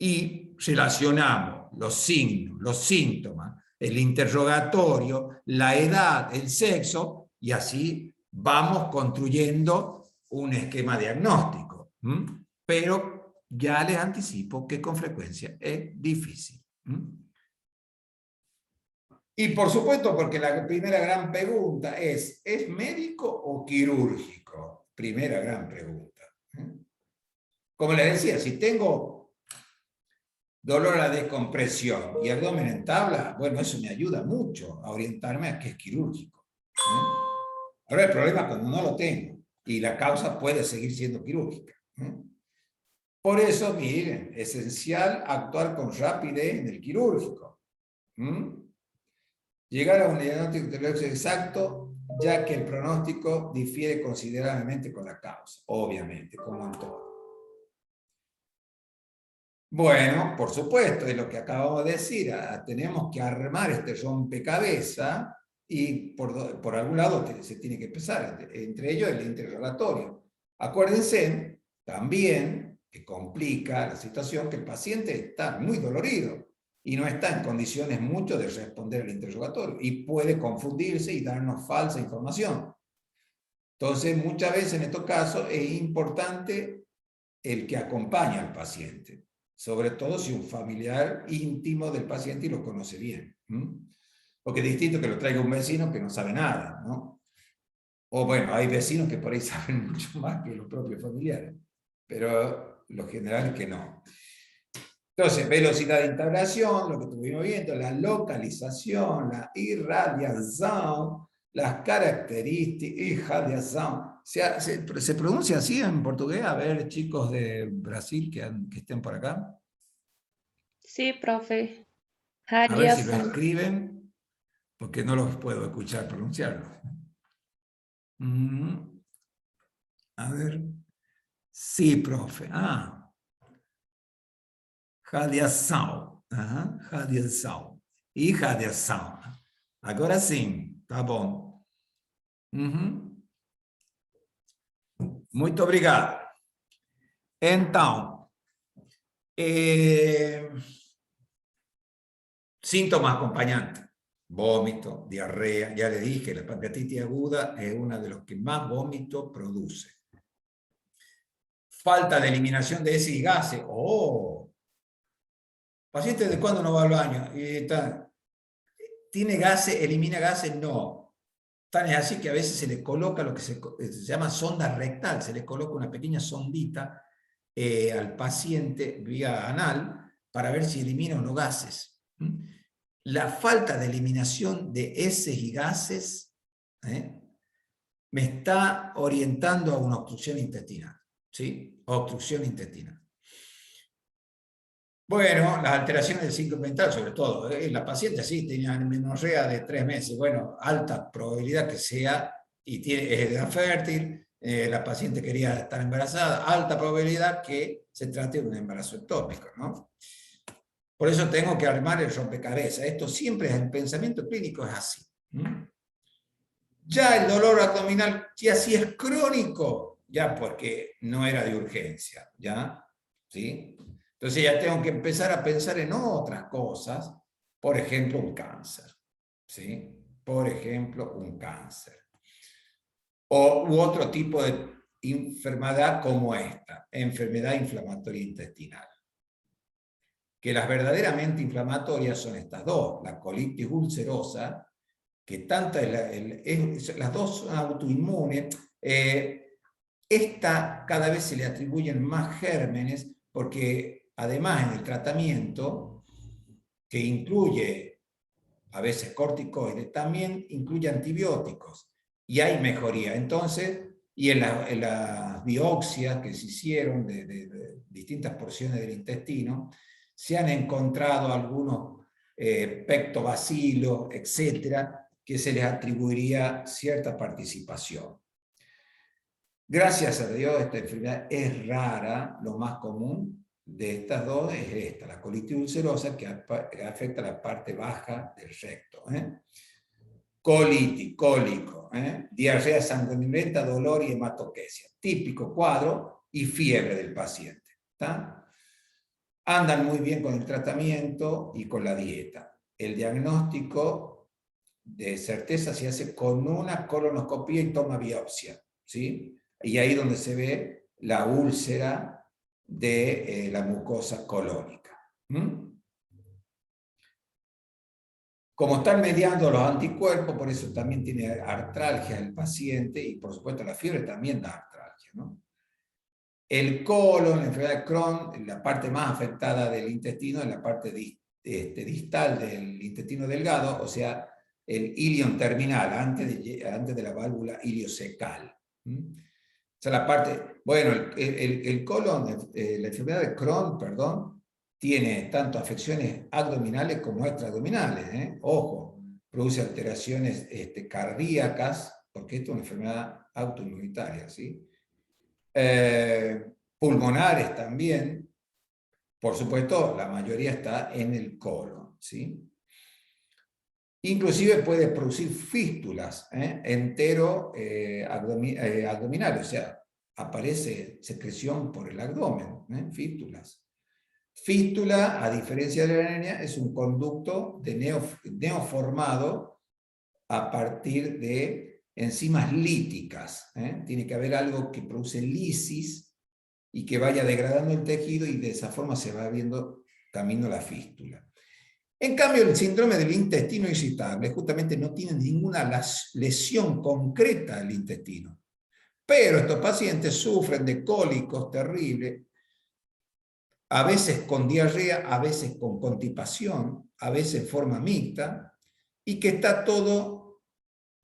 y relacionamos los signos, los síntomas, el interrogatorio, la edad, el sexo, y así vamos construyendo un esquema diagnóstico. Pero ya les anticipo que con frecuencia es difícil. Y por supuesto, porque la primera gran pregunta ¿es médico o quirúrgico? Primera gran pregunta. Como les decía, si tengo dolor a la descompresión y abdomen en tabla, bueno, eso me ayuda mucho a orientarme a qué es quirúrgico. Ahora el problema es cuando no lo tengo y la causa puede seguir siendo quirúrgica. Por eso, miren, es esencial actuar con rapidez en el quirúrgico. Llegar a un diagnóstico exacto, ya que el pronóstico difiere considerablemente con la causa, obviamente, como en todo. Bueno, por supuesto, es lo que acabamos de decir, tenemos que armar este rompecabezas y por algún lado se tiene que empezar, entre ellos el interrogatorio. Acuérdense también que complica la situación, que el paciente está muy dolorido y no está en condiciones mucho de responder al interrogatorio y puede confundirse y darnos falsa información. Entonces, muchas veces en estos casos es importante el que acompaña al paciente, sobre todo si un familiar íntimo del paciente y lo conoce bien. Porque es distinto que lo traiga un vecino que no sabe nada, ¿no? O bueno, hay vecinos que por ahí saben mucho más que los propios familiares, pero lo general es que no. Entonces, velocidad de integración, lo que estuvimos viendo, la localización, la irradiación, las características, irradiación. ¿Se pronuncia así en portugués? A ver, chicos de Brasil que estén por acá. Sí, profe. A ver si lo Radiación. escriben, porque no los puedo escuchar pronunciarlo. A ver. Sí, profe. Radiação. Radiação. E radiação. Agora sim, tá bom. Muito obrigado. Então, síntomas acompañantes. Vómito, diarrea. Ya le dije, la pancreatitis aguda es una de los que más vómito produce. Falta de eliminación de heces y gases. ¿Paciente de cuándo no va al baño? ¿Tiene gases, elimina gases? No. Tan es así que a veces se le coloca lo que se llama sonda rectal, se le coloca una pequeña sondita al paciente vía anal para ver si elimina o no gases. La falta de eliminación de heces y gases me está orientando a una obstrucción intestinal. ¿Sí? Obstrucción intestinal. Bueno, las alteraciones del ciclo mental, sobre todo. La paciente sí tenía menorrea de 3 meses. Bueno, alta probabilidad que sea, y es edad fértil, la paciente quería estar embarazada, alta probabilidad que se trate de un embarazo ectópico, ¿no? Por eso tengo que armar el rompecabezas. Esto siempre en pensamiento clínico es así. Ya el dolor abdominal, ya sí es crónico, ya porque no era de urgencia, ¿ya? ¿Sí? Entonces ya tengo que empezar a pensar en otras cosas, por ejemplo, un cáncer, ¿sí? Por ejemplo, un cáncer. U otro tipo de enfermedad como esta, enfermedad inflamatoria intestinal. Que las verdaderamente inflamatorias son estas dos, la colitis ulcerosa, que tanta las dos son autoinmunes. Esta cada vez se le atribuyen más gérmenes porque además en el tratamiento, que incluye a veces corticoides, también incluye antibióticos y hay mejoría. Entonces, y en las biopsias que se hicieron de distintas porciones del intestino, se han encontrado algunos pectobacilos, etcétera, que se les atribuiría cierta participación. Gracias a Dios, esta enfermedad es rara, lo más común de estas dos es esta, la colitis ulcerosa, que afecta la parte baja del recto. Colitis, cólico, diarrea sanguinolenta, dolor y hematoquesia. Típico cuadro y fiebre del paciente. ¿Tá? Andan muy bien con el tratamiento y con la dieta. El diagnóstico de certeza se hace con una colonoscopia y toma biopsia, ¿sí? Y ahí donde se ve la úlcera de la mucosa colónica. Como están mediando los anticuerpos, por eso también tiene artralgia el paciente y por supuesto la fiebre también da artralgia, ¿no? El colon, la enfermedad de Crohn, la parte más afectada del intestino es la parte distal del intestino delgado, o sea, el ilion terminal, antes de la válvula iliocecal. O sea, la parte, bueno, el colon, la enfermedad de Crohn, perdón, tiene tanto afecciones abdominales como extraabdominales, ojo, produce alteraciones cardíacas, porque esto es una enfermedad autoinmunitaria, ¿sí? Pulmonares también, por supuesto, la mayoría está en el colon, ¿sí? Inclusive puede producir fístulas abdominales, o sea, aparece secreción por el abdomen, fístulas. Fístula, a diferencia de la hernia, es un conducto neoformado a partir de enzimas líticas. Tiene que haber algo que produce lisis y que vaya degradando el tejido, y de esa forma se va viendo camino la fístula. En cambio, el síndrome del intestino irritable justamente no tiene ninguna lesión concreta del intestino. Pero estos pacientes sufren de cólicos terribles, a veces con diarrea, a veces con constipación, a veces en forma mixta, y que está todo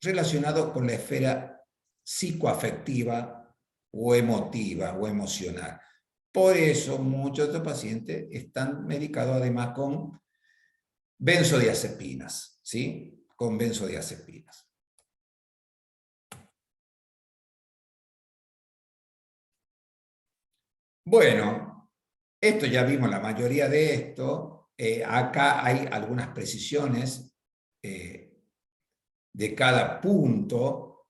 relacionado con la esfera psicoafectiva o emotiva o emocional. Por eso muchos de estos pacientes están medicados además con benzodiazepinas, ¿sí? Con benzodiazepinas. Bueno, esto ya vimos la mayoría de esto. Acá hay algunas precisiones de cada punto,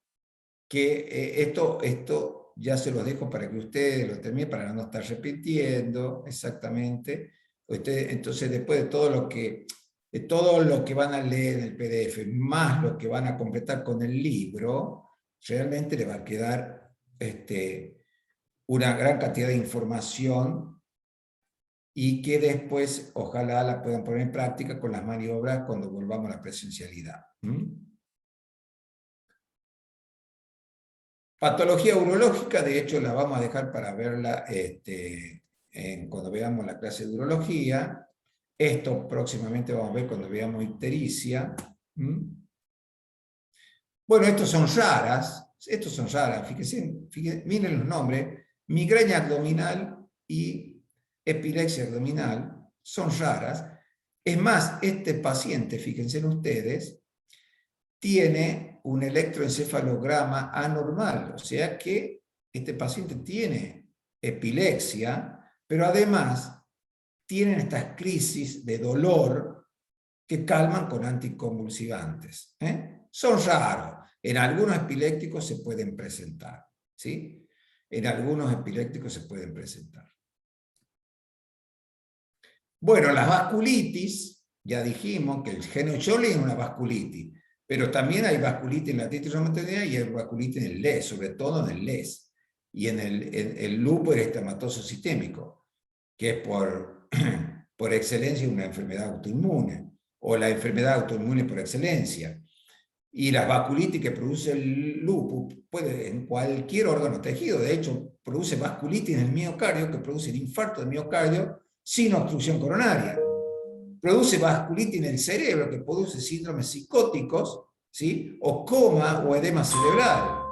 que esto ya se los dejo para que ustedes lo terminen, para no estar repitiendo exactamente. Entonces, después de todo lo que van a leer en el PDF, más lo que van a completar con el libro, realmente le va a quedar una gran cantidad de información, y que después ojalá la puedan poner en práctica con las maniobras cuando volvamos a la presencialidad. Patología urológica, de hecho, la vamos a dejar para verla cuando veamos la clase de urología. Esto próximamente vamos a ver cuando veamos ictericia. Bueno, estos son raras, fíjense, miren los nombres: migraña abdominal y epilepsia abdominal, son raras. Es más, este paciente, fíjense ustedes, tiene un electroencefalograma anormal, o sea que este paciente tiene epilepsia, pero además tienen estas crisis de dolor que calman con anticonvulsivantes. Son raros. En algunos epilépticos se pueden presentar, ¿sí? En algunos epilépticos se pueden presentar. Bueno, las vasculitis, ya dijimos que el Genio-Choli es una vasculitis, pero también hay vasculitis en la artritis reumatoidea y hay vasculitis en el LES, sobre todo en el LES, y en el lupus eritematoso sistémico, que es por excelencia una enfermedad autoinmune, o la enfermedad autoinmune por excelencia. Y la vasculitis que produce el lupus puede en cualquier órgano tejido. De hecho, produce vasculitis en el miocardio, que produce el infarto del miocardio sin obstrucción coronaria. Produce vasculitis en el cerebro, que produce síndromes psicóticos, ¿sí? O coma o edema cerebral,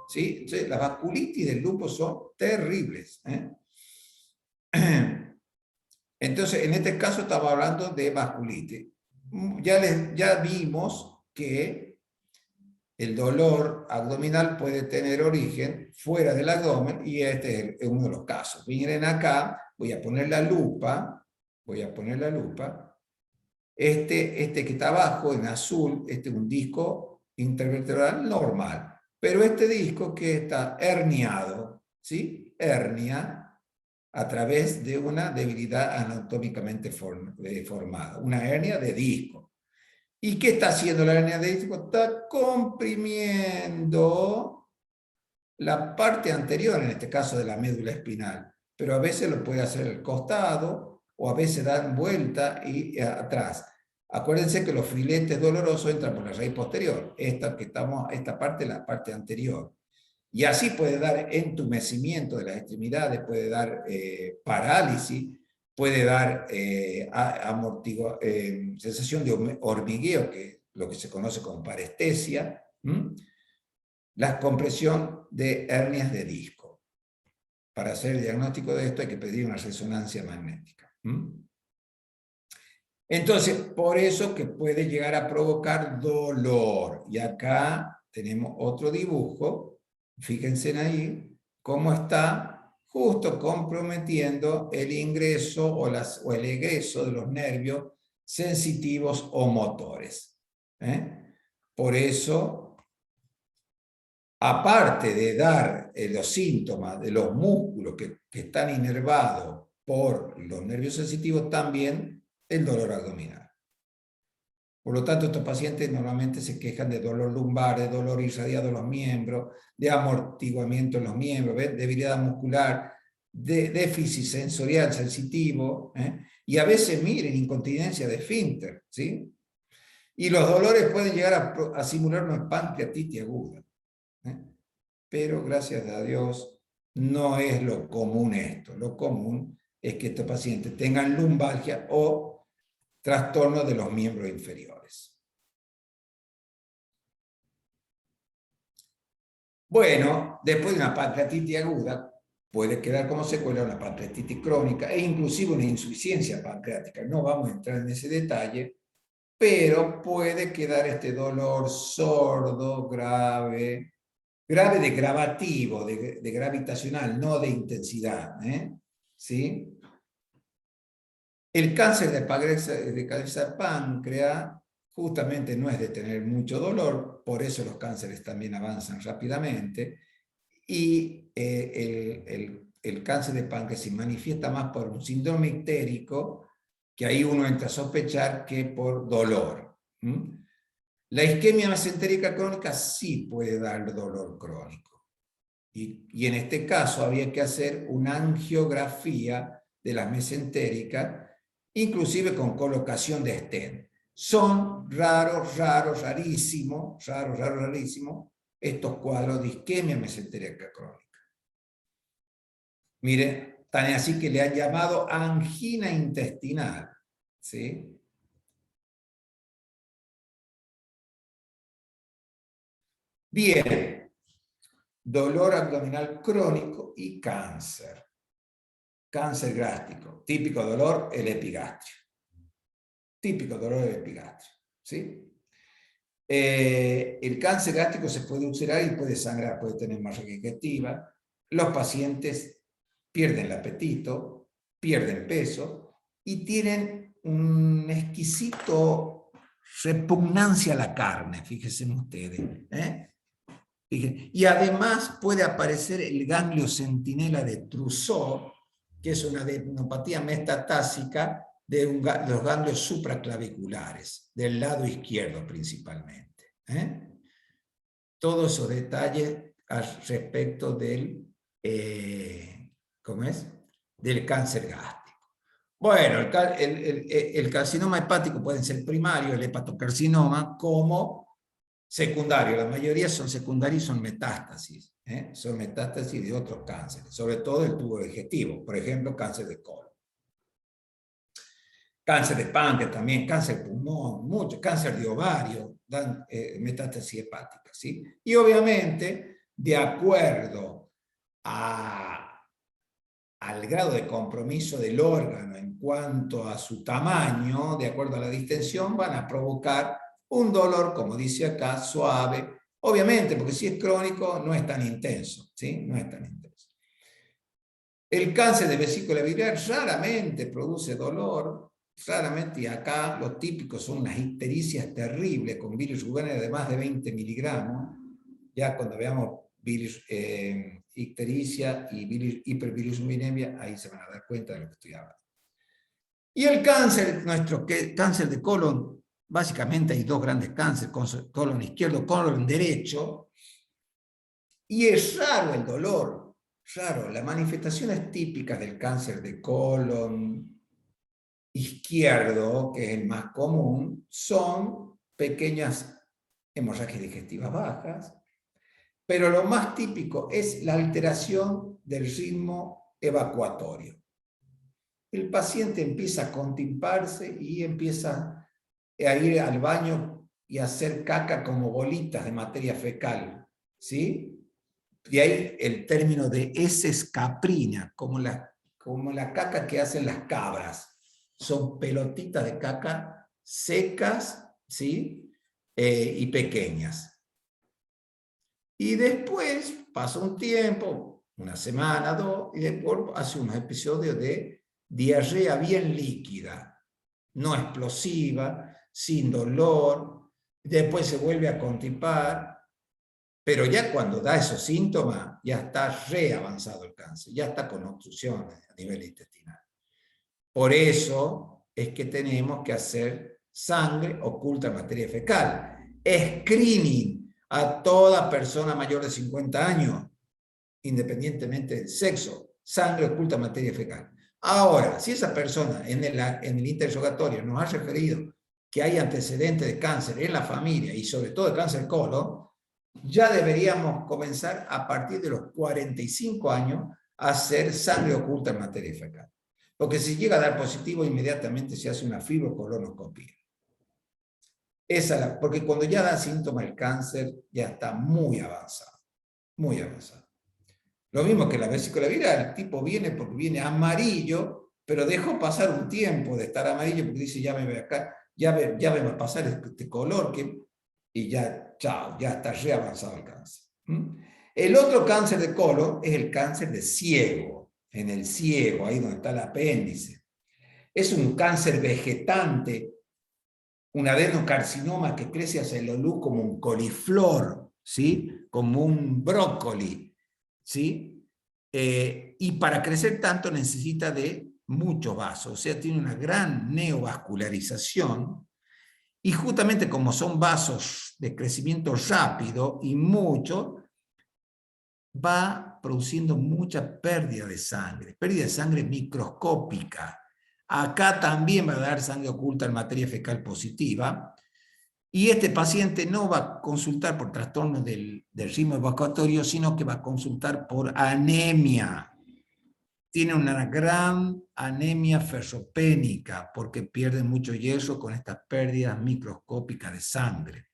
¿sí? Entonces, las vasculitis del lupus son terribles. Entonces, en este caso estamos hablando de vasculitis. Ya vimos que el dolor abdominal puede tener origen fuera del abdomen, y este es uno de los casos. Miren acá, voy a poner la lupa. Este que está abajo en azul, este es un disco intervertebral normal, pero este disco que está herniado, ¿sí? Hernia a través de una debilidad anatómicamente formada, una hernia de disco. ¿Y qué está haciendo la hernia de disco? Está comprimiendo la parte anterior, en este caso de la médula espinal, pero a veces lo puede hacer al costado, o a veces dan vuelta y atrás. Acuérdense que los filetes dolorosos entran por la raíz posterior, esta parte, la parte anterior. Y así puede dar entumecimiento de las extremidades, puede dar parálisis, puede dar sensación de hormigueo, que es lo que se conoce como parestesia. La compresión de hernias de disco. Para hacer el diagnóstico de esto hay que pedir una resonancia magnética. Entonces, por eso que puede llegar a provocar dolor. Y acá tenemos otro dibujo. Fíjense ahí cómo está justo comprometiendo el ingreso o el egreso de los nervios sensitivos o motores. Por eso aparte de dar los síntomas de los músculos que están inervados por los nervios sensitivos, también el dolor abdominal. Por lo tanto, estos pacientes normalmente se quejan de dolor lumbar, de dolor irradiado en los miembros, de amortiguamiento en los miembros, debilidad muscular, de déficit sensorial sensitivo, y a veces, miren, incontinencia de esfínter, ¿sí? Y los dolores pueden llegar a simular una pancreatitis aguda. Pero gracias a Dios no es lo común esto. Lo común es que estos pacientes tengan lumbalgia o trastorno de los miembros inferiores. Bueno, después de una pancreatitis aguda, puede quedar como secuela una pancreatitis crónica e inclusive una insuficiencia pancreática. No vamos a entrar en ese detalle, pero puede quedar este dolor sordo, grave de gravativo, de gravitacional, no de intensidad. ¿Sí? El cáncer de cabeza de páncreas justamente no es de tener mucho dolor, por eso los cánceres también avanzan rápidamente, y el cáncer de páncreas se manifiesta más por un síndrome ictérico, que ahí uno entra a sospechar que por dolor. La isquemia mesentérica crónica sí puede dar dolor crónico, y en este caso había que hacer una angiografía de las mesentéricas, inclusive con colocación de stent. Son rarísimos estos cuadros de isquemia mesentérica crónica. Mire, tan así que le han llamado angina intestinal, ¿sí? Bien, dolor abdominal crónico y cáncer. Cáncer gástrico, típico dolor, el epigastrio. Típico dolor del epigastrio, ¿sí? El cáncer gástrico se puede ulcerar y puede sangrar, puede tener marca digestiva. Los pacientes pierden el apetito, pierden peso y tienen un exquisito repugnancia a la carne, fíjense ustedes. Y además puede aparecer el ganglio centinela de Trousseau, que es una adenopatía metatásica de los ganglios supraclaviculares, del lado izquierdo principalmente. Todos esos detalles respecto del, ¿cómo es? Del cáncer gástrico. Bueno, el carcinoma hepático puede ser primario, el hepatocarcinoma, como secundario. La mayoría son secundarios y son metástasis. Son metástasis de otros cánceres, sobre todo el tubo digestivo, por ejemplo, cáncer de colon. Cáncer de páncreas también, cáncer de pulmón, mucho, cáncer de ovario, dan metástasis hepática, ¿sí? Y obviamente, de acuerdo al grado de compromiso del órgano en cuanto a su tamaño, de acuerdo a la distensión, van a provocar un dolor, como dice acá, suave. Obviamente, porque si es crónico, no es tan intenso, ¿sí? No es tan intenso. El cáncer de vesícula biliar raramente produce dolor, raramente, y acá los típicos son unas ictericias terribles con bilirrubina de más de 20 miligramos. Ya cuando veamos ictericia y hiperbilirrubinemia, ahí se van a dar cuenta de lo que estoy hablando. Y el cáncer, nuestro cáncer de colon, básicamente hay dos grandes cánceres, colon izquierdo, colon derecho, y es raro el dolor, raro. Las manifestaciones típicas del cáncer de colon izquierdo, que es el más común, son pequeñas hemorragias digestivas bajas, pero lo más típico es la alteración del ritmo evacuatorio. El paciente empieza a contiparse y empieza a ir al baño y a hacer caca como bolitas de materia fecal, ¿sí? De ahí el término de heces caprina, como la caca que hacen las cabras. Son pelotitas de caca secas, ¿sí? Y pequeñas. Y después pasa un tiempo, una semana, dos, y después hace unos episodios de diarrea bien líquida, no explosiva, sin dolor, después se vuelve a constipar, Pero ya cuando da esos síntomas, ya está re avanzado el cáncer, ya está con obstrucciones a nivel intestinal. Por eso es que tenemos que hacer sangre oculta en materia fecal. Screening a toda persona mayor de 50 años, independientemente del sexo, sangre oculta en materia fecal. Ahora, si esa persona en el interrogatorio nos ha referido que hay antecedentes de cáncer en la familia y sobre todo de cáncer de colon, ya deberíamos comenzar a partir de los 45 años a hacer sangre oculta en materia fecal. Porque si llega a dar positivo, inmediatamente se hace una fibrocolonoscopia. Porque cuando ya da síntomas el cáncer, ya está muy avanzado. Muy avanzado. Lo mismo que la vesícula viral, el tipo viene porque viene amarillo, pero dejó pasar un tiempo de estar amarillo porque dice, ya me ve acá, ya me va a pasar este color, y ya, chao, ya está re avanzado el cáncer. El otro cáncer de colon es el cáncer de ciego, en el ciego, ahí donde está el apéndice. Es un cáncer vegetante, un adenocarcinoma que crece hacia el olú como un coliflor, ¿sí? Como un brócoli, ¿sí? Y para crecer tanto necesita de muchos vasos, o sea, tiene una gran neovascularización, y justamente como son vasos de crecimiento rápido y mucho, va produciendo mucha pérdida de sangre microscópica. Acá también va a dar sangre oculta en materia fecal positiva, y este paciente no va a consultar por trastornos del ritmo evacuatorio, sino que va a consultar por anemia. Tiene una gran anemia ferropénica porque pierde mucho hierro con estas pérdidas microscópicas de sangre,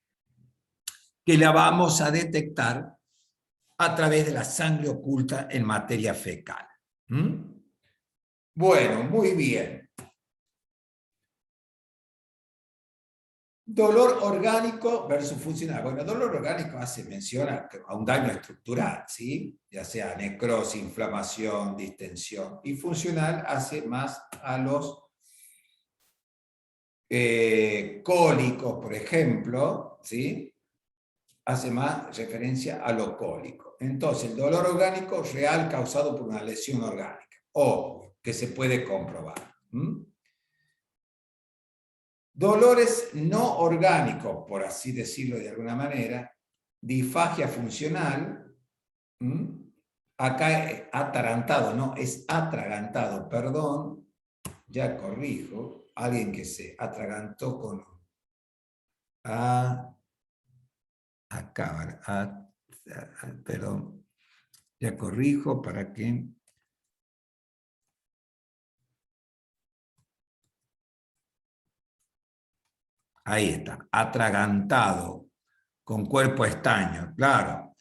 que la vamos a detectar a través de la sangre oculta en materia fecal. Bueno, muy bien. Dolor orgánico versus funcional. Bueno, dolor orgánico hace mención a un daño estructural, ¿sí? Ya sea necrosis, inflamación, distensión. Y funcional hace más a los cólicos, por ejemplo, ¿sí? Hace más referencia a lo cólico. Entonces, el dolor orgánico real causado por una lesión orgánica, o que se puede comprobar. Dolores no orgánicos, por así decirlo de alguna manera, disfagia funcional, acá es atarantado, no, es atragantado, perdón, ya corrijo, alguien que se atragantó con acá, perdón, ya corrijo para que... Ahí está, atragantado, con cuerpo estaño, claro.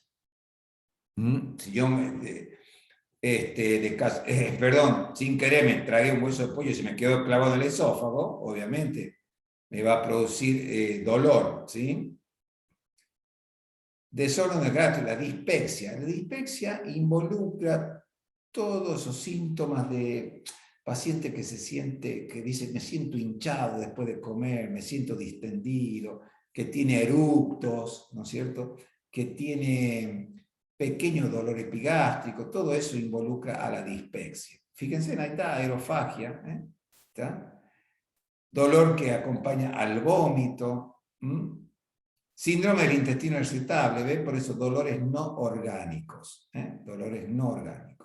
Si yo perdón, sin querer me tragué un hueso de pollo y se me quedó clavado en el esófago, obviamente me va a producir dolor, ¿sí? Desorden de gasto, la dispepsia. La dispepsia involucra todos esos síntomas de paciente que que dice, me siento hinchado después de comer, me siento distendido, que tiene eructos, ¿no es cierto? Que tiene pequeños dolores epigástricos, todo eso involucra a la dispepsia. Fíjense, ahí está, aerofagia, ¿está? Dolor que acompaña al vómito, síndrome del intestino irritable, ¿ve? Por eso dolores no orgánicos, dolores no orgánicos.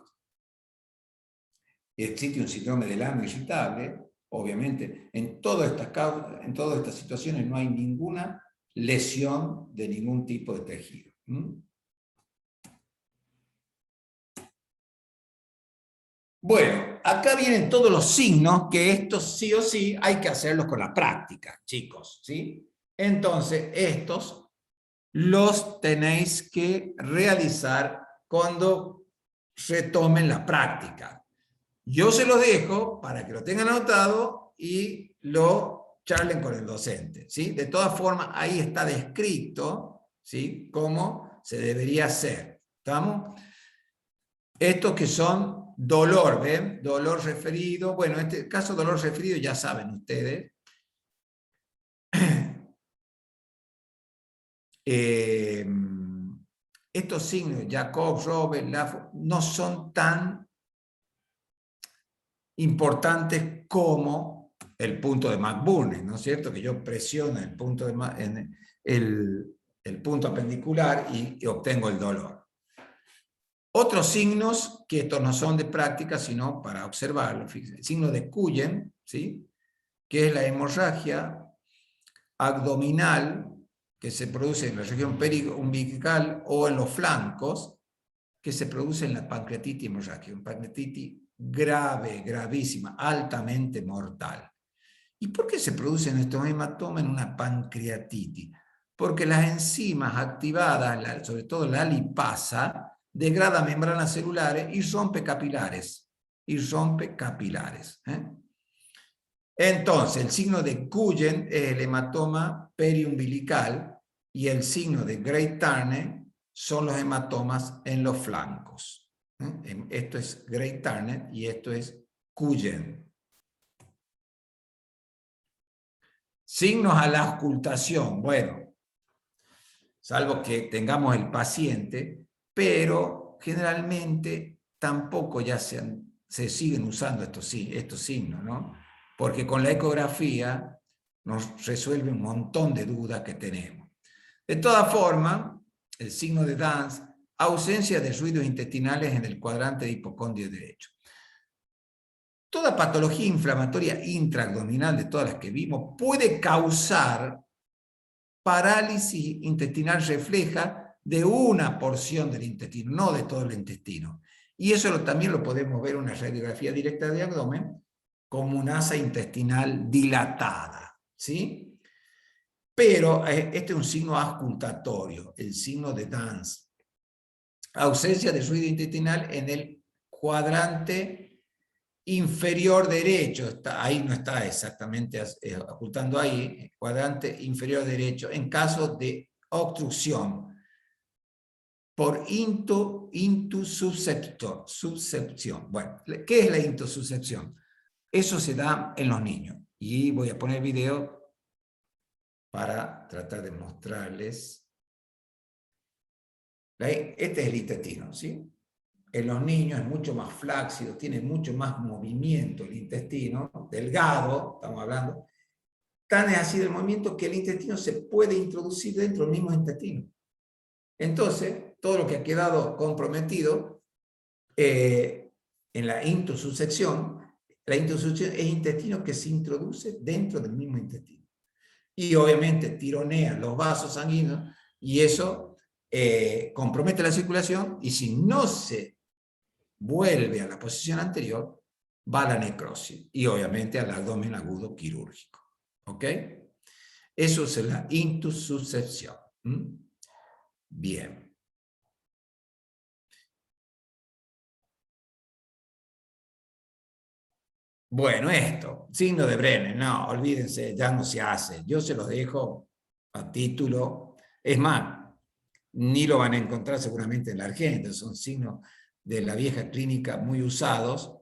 Existe un síndrome del ano irritable, obviamente, en todas estas situaciones no hay ninguna lesión de ningún tipo de tejido. Bueno, acá vienen todos los signos que estos sí o sí hay que hacerlos con la práctica, chicos, ¿sí? Entonces, estos los tenéis que realizar cuando retomen la práctica. Yo se los dejo para que lo tengan anotado y lo charlen con el docente, ¿sí? De todas formas, ahí está descrito, ¿sí? Cómo se debería hacer, ¿estamos? Estos que son dolor, ¿ven? Dolor referido, bueno, en este caso dolor referido ya saben ustedes. estos signos, Jacob, Robert, no son tan importantes como el punto de McBurney, ¿no es cierto? Que yo presiono el punto, el punto apendicular y obtengo el dolor. Otros signos, que estos no son de práctica, sino para observarlo, fíjense, el signo de Cullen, ¿sí? Que es la hemorragia abdominal que se produce en la región periumbilical o en los flancos, que se produce en la pancreatitis hemorrágica, una pancreatitis grave, gravísima, altamente mortal. ¿Y por qué se producen estos hematomas en una pancreatitis? Porque las enzimas activadas, sobre todo la lipasa, degrada membranas celulares y rompe capilares. Entonces, el signo de Cullen es el hematoma periumbilical y el signo de Great Turner son los hematomas en los flancos. Esto es Great Turner y esto es Cullen. Signos a la auscultación. Bueno, salvo que tengamos el paciente, pero generalmente tampoco ya se siguen usando estos signos, ¿no? Porque con la ecografía nos resuelve un montón de dudas que tenemos. De todas formas, el signo de Dance, ausencia de ruidos intestinales en el cuadrante de hipocondrio derecho. Toda patología inflamatoria intraabdominal de todas las que vimos puede causar parálisis intestinal refleja de una porción del intestino, no de todo el intestino. Y eso también lo podemos ver en una radiografía directa de abdomen como una asa intestinal dilatada, ¿sí? Pero este es un signo auscultatorio, el signo de Dance. Ausencia de ruido intestinal en el cuadrante inferior derecho, ahí no está exactamente ocultando ahí, cuadrante inferior derecho, en caso de obstrucción por intussuscepción. Bueno, ¿qué es la intussuscepción? Eso se da en los niños. Y voy a poner video para tratar de mostrarles. Este es el intestino, ¿sí? En los niños es mucho más flácido, tiene mucho más movimiento el intestino, delgado, estamos hablando. Tan es así el movimiento que el intestino se puede introducir dentro del mismo intestino. Entonces, todo lo que ha quedado comprometido en la intussuscepción es intestino que se introduce dentro del mismo intestino. Y obviamente tironea los vasos sanguíneos y eso compromete la circulación y si no se vuelve a la posición anterior, va a la necrosis y obviamente al abdomen agudo quirúrgico. ¿Ok? Eso es la intussuscepción. Bien. Bueno, esto, signo de Brenner, no, olvídense, ya no se hace. Yo se los dejo a título. Es más, ni lo van a encontrar seguramente en la Argentina, son signos de la vieja clínica muy usados.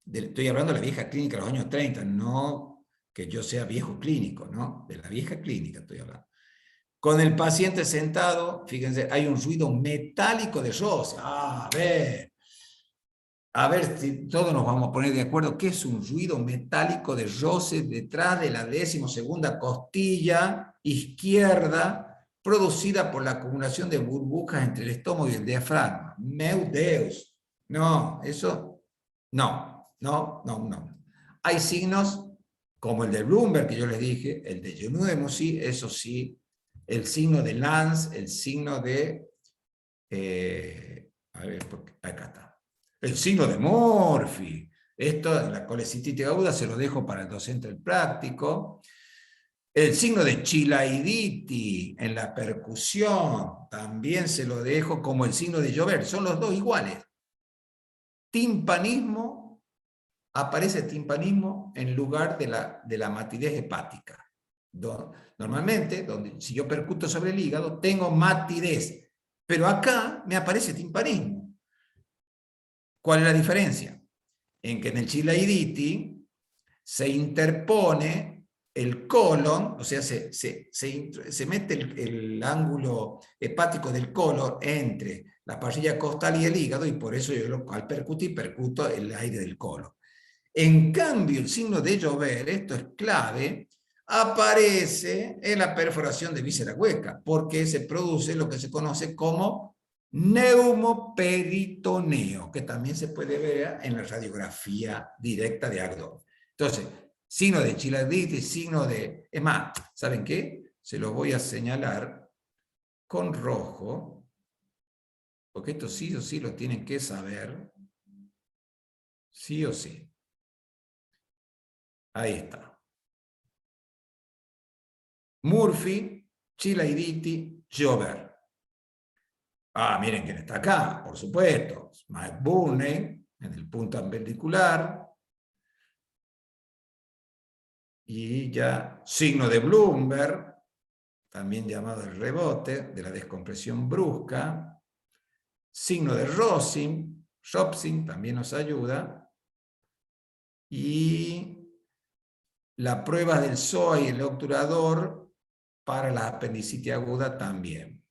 Estoy hablando de la vieja clínica de los años 30, no que yo sea viejo clínico, ¿no? De la vieja clínica estoy hablando. Con el paciente sentado, fíjense, hay un ruido metálico de roce. A ver si todos nos vamos a poner de acuerdo. ¿Qué es un ruido metálico de roce detrás de la 12ª costilla izquierda, producida por la acumulación de burbujas entre el estómago y el diafragma? Meu Deus. No, eso no. Hay signos como el de Bloomberg, que yo les dije, el de Yonue-Musi, eso sí, el signo de Lance, el signo de... a ver, acá está. El signo de Murphy. Esto de la colecistitis aguda se lo dejo para el docente del práctico. El signo de Chilaiditi en la percusión también se lo dejo como el signo de Joubert. Son los dos iguales. Timpanismo, aparece timpanismo en lugar de la matidez hepática. Normalmente, si yo percuto sobre el hígado, tengo matidez, pero acá me aparece timpanismo. ¿Cuál es la diferencia? En que en el Chilaiditi se interpone el colon, o sea, se mete el ángulo hepático del colon entre la parrilla costal y el hígado, y por eso yo al percutir, percuto el aire del colon. En cambio, el signo de llover, esto es clave, aparece en la perforación de víscera hueca, porque se produce lo que se conoce como neumoperitoneo, que también se puede ver en la radiografía directa de abdomen. Entonces, signo de chilaiditiis, signo de... Es más, ¿saben qué? Se lo voy a señalar con rojo, porque esto sí o sí lo tienen que saber, sí o sí. Ahí está. Murphy, chilaiditi, llover. Ah, miren quién está acá, por supuesto. McBurney, en el punto ambidicular. Y ya signo de Bloomberg, también llamado el rebote de la descompresión brusca. Signo de Rosin, también nos ayuda. Y la prueba del psoas y el obturador para la apendicitis aguda también.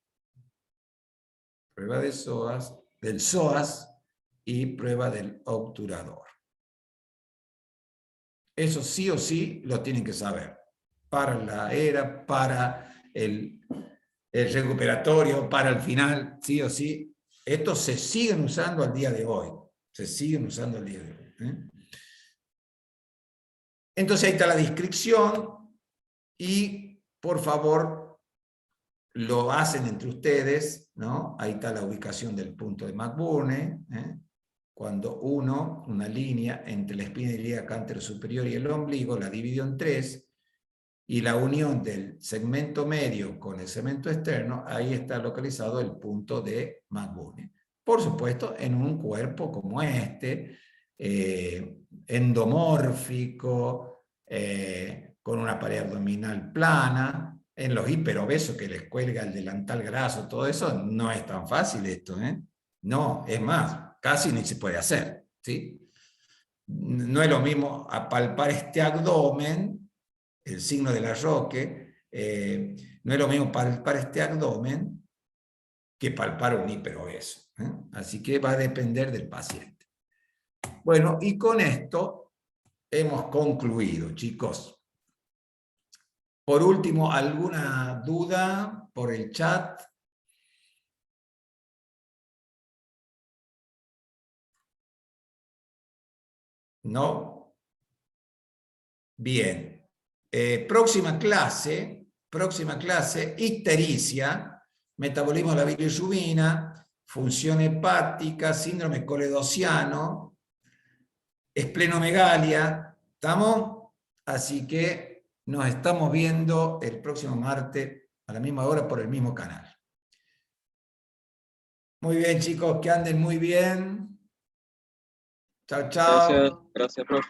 Prueba de del psoas y prueba del obturador. Eso sí o sí lo tienen que saber. Para la era, para el recuperatorio, para el final, sí o sí. Estos se siguen usando al día de hoy. Se siguen usando al día de hoy. Entonces ahí está la descripción y por favor lo hacen entre ustedes, ¿no? Ahí está la ubicación del punto de McBurney, cuando una línea entre la espina ilíaca anterior superior y el ombligo la dividió en 3, y la unión del segmento medio con el segmento externo, ahí está localizado el punto de McBurney. Por supuesto, en un cuerpo como este, endomórfico, con una pared abdominal plana, en los hiperobesos que les cuelga el delantal graso, todo eso, no es tan fácil esto, No, es más, casi ni se puede hacer, ¿sí? No es lo mismo apalpar este abdomen, el signo de la Roque, no es lo mismo palpar este abdomen que palpar un hiperobeso. Así que va a depender del paciente. Bueno, y con esto hemos concluido, chicos. Por último, ¿alguna duda por el chat? ¿No? Bien. Próxima clase, ictericia, metabolismo de la bilirrubina, función hepática, síndrome coledociano, esplenomegalia, ¿estamos? Así que nos estamos viendo el próximo martes a la misma hora por el mismo canal. Muy bien, chicos, que anden muy bien. Chao, chao. Gracias, profe.